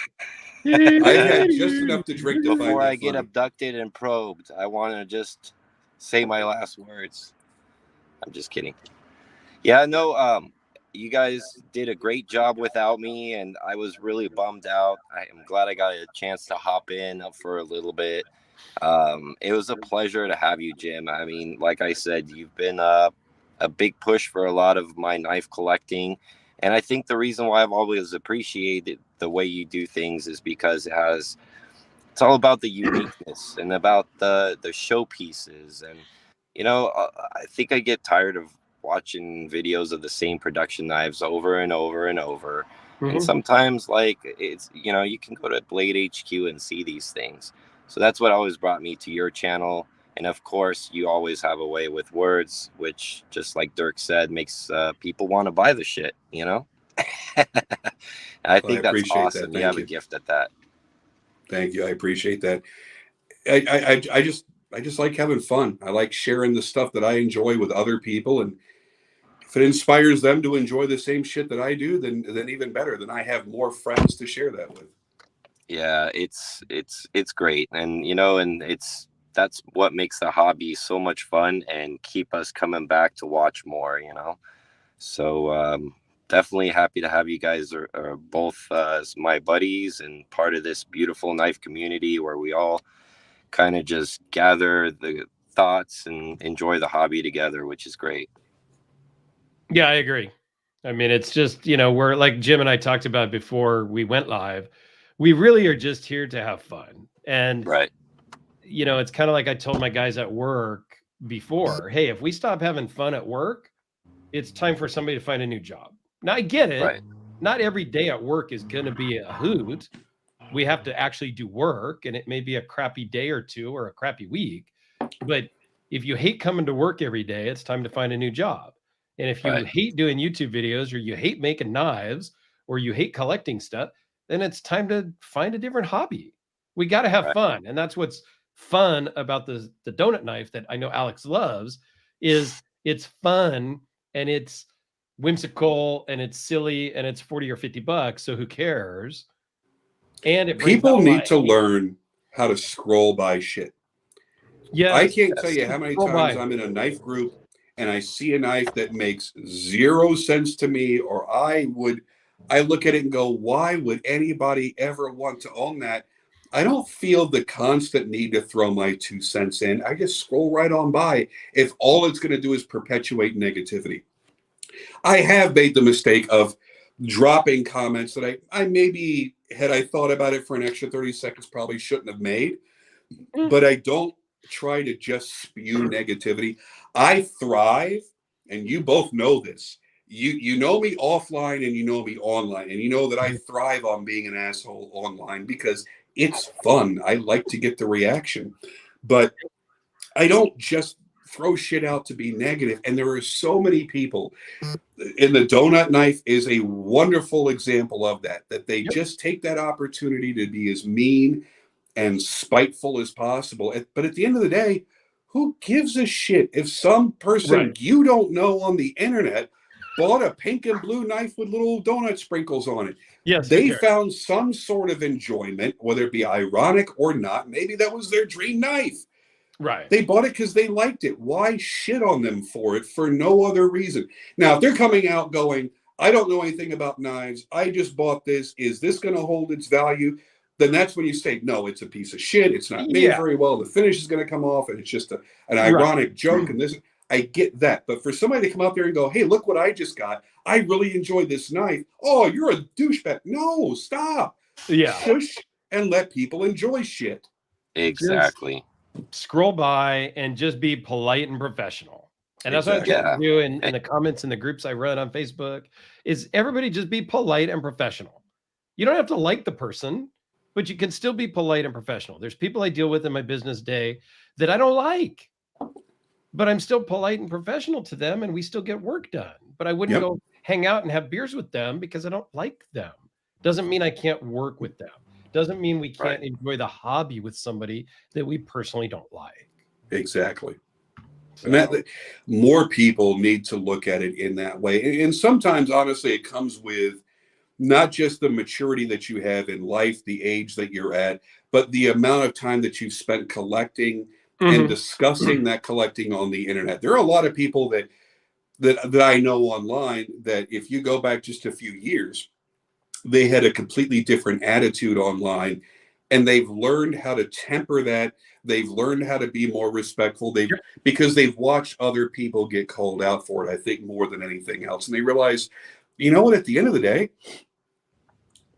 had just enough to drink before I get abducted and probed. I want to just say my last words. I'm just kidding. Yeah, no, you guys did a great job without me, and I was really bummed out. I'm glad I got a chance to hop in for a little bit. It was a pleasure to have you, Jim. I mean, like I said, you've been a big push for a lot of my knife collecting. And I think the reason why I've always appreciated the way you do things is because it's all about the uniqueness and about the showpieces. And, I think I get tired of watching videos of the same production knives over and over and over. And sometimes, like, it's, you can go to Blade HQ and see these things. So that's what always brought me to your channel. And of course, you always have a way with words, which, just like Dirk said, makes people want to buy the shit, I Well, I think that's appreciate awesome. that. You have Thank a you. gift at that. Thank you. I appreciate that. I just like having fun. I like sharing the stuff that I enjoy with other people, and if it inspires them to enjoy the same shit that I do, then even better. Then I have more friends to share that with. Yeah, it's great, and and that's what makes the hobby so much fun and keep us coming back to watch more. So definitely happy to have you guys are both as my buddies and part of this beautiful knife community where we all kind of just gather the thoughts and enjoy the hobby together, which is great. Yeah, I agree. I mean, it's just, we're like Jim and I talked about before we went live. We really are just here to have fun. And, Right. It's kind of like I told my guys at work before, hey, if we stop having fun at work, it's time for somebody to find a new job. Now, I get it. Right. Not every day at work is going to be a hoot. We have to actually do work, and it may be a crappy day or two or a crappy week. But if you hate coming to work every day, it's time to find a new job. And if you Right. hate doing YouTube videos, or you hate making knives, or you hate collecting stuff, then it's time to find a different hobby. We got to have Right. fun. And that's what's fun about the donut knife that I know Alex loves, is it's fun and it's whimsical and it's silly and it's 40 or 50 bucks. So who cares? And it brings People out need to learn how to scroll by shit. Yes, I can't tell you how many times I'm in a knife group and I see a knife that makes 0 sense to me, or I look at it and go, why would anybody ever want to own that? I don't feel the constant need to throw my 2 cents in. I just scroll right on by if all it's going to do is perpetuate negativity. I have made the mistake of dropping comments that I maybe, had I thought about it for an extra 30 seconds, probably shouldn't have made. But I don't try to just spew negativity. I thrive, and you both know this. You know me offline and you know me online, and you know that I thrive on being an asshole online because it's fun. I like to get the reaction, but I don't just throw shit out to be negative. And there are so many people, and the donut knife is a wonderful example of that they just take that opportunity to be as mean and spiteful as possible. But at the end of the day, who gives a shit if some person you don't know on the internet bought a pink and blue knife with little donut sprinkles on it? Yes, they found some sort of enjoyment, whether it be ironic or not. Maybe that was their dream knife. Right. They bought it because they liked it. Why shit on them for it for no other reason? Now, if they're coming out going, I don't know anything about knives, I just bought this, is this going to hold its value? Then that's when you say, no, it's a piece of shit. It's not made very well. The finish is going to come off, and it's just an ironic joke. And this, I get that. But for somebody to come out there and go, hey, look what I just got. I really enjoyed this knife. Oh, you're a douchebag. No, stop. Yeah. Push and let people enjoy shit. Exactly. Just scroll by and just be polite and professional. And that's what I try to do in the comments in the groups I run on Facebook, is everybody just be polite and professional. You don't have to like the person, but you can still be polite and professional. There's people I deal with in my business day that I don't like, but I'm still polite and professional to them, and we still get work done. But I wouldn't go hang out and have beers with them because I don't like them. Doesn't mean I can't work with them. Doesn't mean we can't enjoy the hobby with somebody that we personally don't like. Exactly. So. And that more people need to look at it in that way. And sometimes, honestly, it comes with not just the maturity that you have in life, the age that you're at, but the amount of time that you've spent collecting and discussing that collecting on the internet. There are a lot of people that I know online that if you go back just a few years, they had a completely different attitude online, and they've learned how to temper that. They've learned how to be more respectful. Because they've watched other people get called out for it, I think, more than anything else. And they realize, you know what, at the end of the day,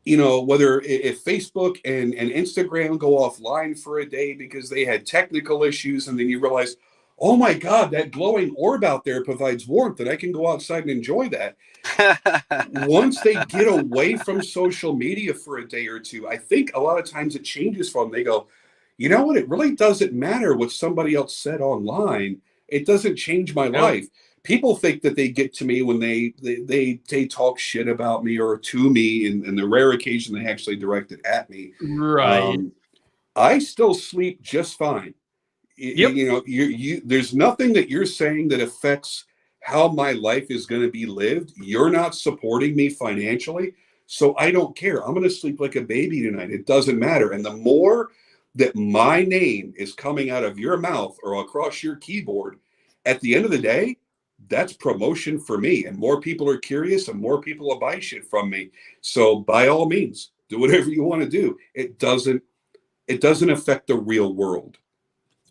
whether if Facebook and Instagram go offline for a day because they had technical issues, and then you realize, oh my God, that glowing orb out there provides warmth, and I can go outside and enjoy that. Once they get away from social media for a day or two, I think a lot of times it changes for them. They go, you know what? It really doesn't matter what somebody else said online. It doesn't change my life. people think that they get to me when they talk shit about me or to me, and the rare occasion they actually direct it at me. Right. I still sleep just fine. Yep. You know, there's nothing that you're saying that affects how my life is going to be lived. You're not supporting me financially, so I don't care. I'm going to sleep like a baby tonight. It doesn't matter. And the more that my name is coming out of your mouth or across your keyboard, at the end of the day, that's promotion for me. And more people are curious and more people will buy shit from me. So by all means, do whatever you want to do. It doesn't affect the real world.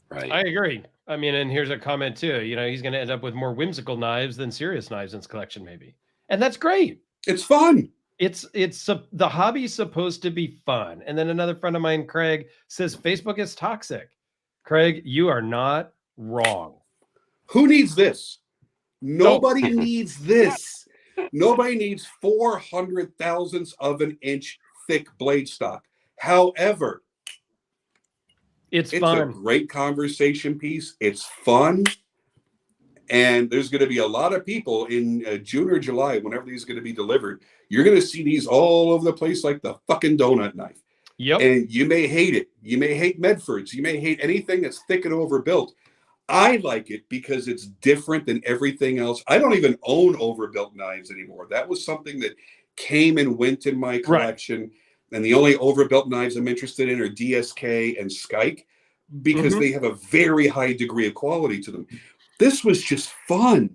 Right. I agree. I mean, and here's a comment too. You know, he's going to end up with more whimsical knives than serious knives in his collection, maybe, and that's great. It's fun. It's the hobby's supposed to be fun. And then another friend of mine, Craig, says Facebook is toxic. Craig, you are not wrong. Who needs this? Nobody needs this. Nobody needs 400 thousandths of an inch thick blade stock. However, it's fun. A great conversation piece. It's fun. And there's going to be a lot of people in June or July, whenever these are going to be delivered. You're going to see these all over the place like the fucking donut knife. Yep. And you may hate it. You may hate Medfords. You may hate anything that's thick and overbuilt. I like it because it's different than everything else. I don't even own overbuilt knives anymore. That was something that came and went in my collection. Right. And the only overbuilt knives I'm interested in are DSK and Skyke because they have a very high degree of quality to them. This was just fun.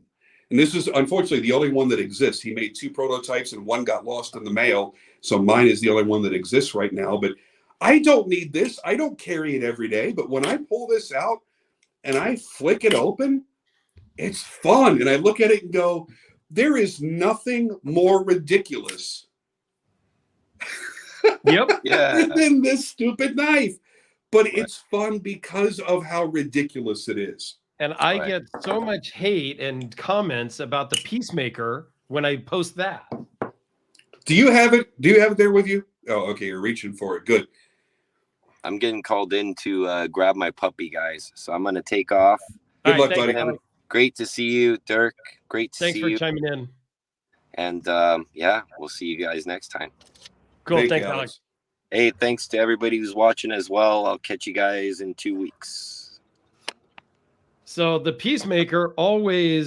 And this is unfortunately the only one that exists. He made 2 prototypes and one got lost in the mail. So mine is the only one that exists right now. But I don't need this. I don't carry it every day. But when I pull this out and I flick it open, it's fun. And I look at it and go, there is nothing more ridiculous than this stupid knife. But it's fun because of how ridiculous it is. And I get so much hate and comments about the Peacemaker when I post that. Do you have it? Do you have it there with you? Oh, okay. You're reaching for it. Good. I'm getting called in to grab my puppy, guys. So I'm going to take off. Good luck, buddy. Great to see you, Dirk. Great to see you. Thanks for chiming in. And we'll see you guys next time. Cool. Thanks, Alex. Hey, thanks to everybody who's watching as well. I'll catch you guys in 2 weeks. So the Peacemaker always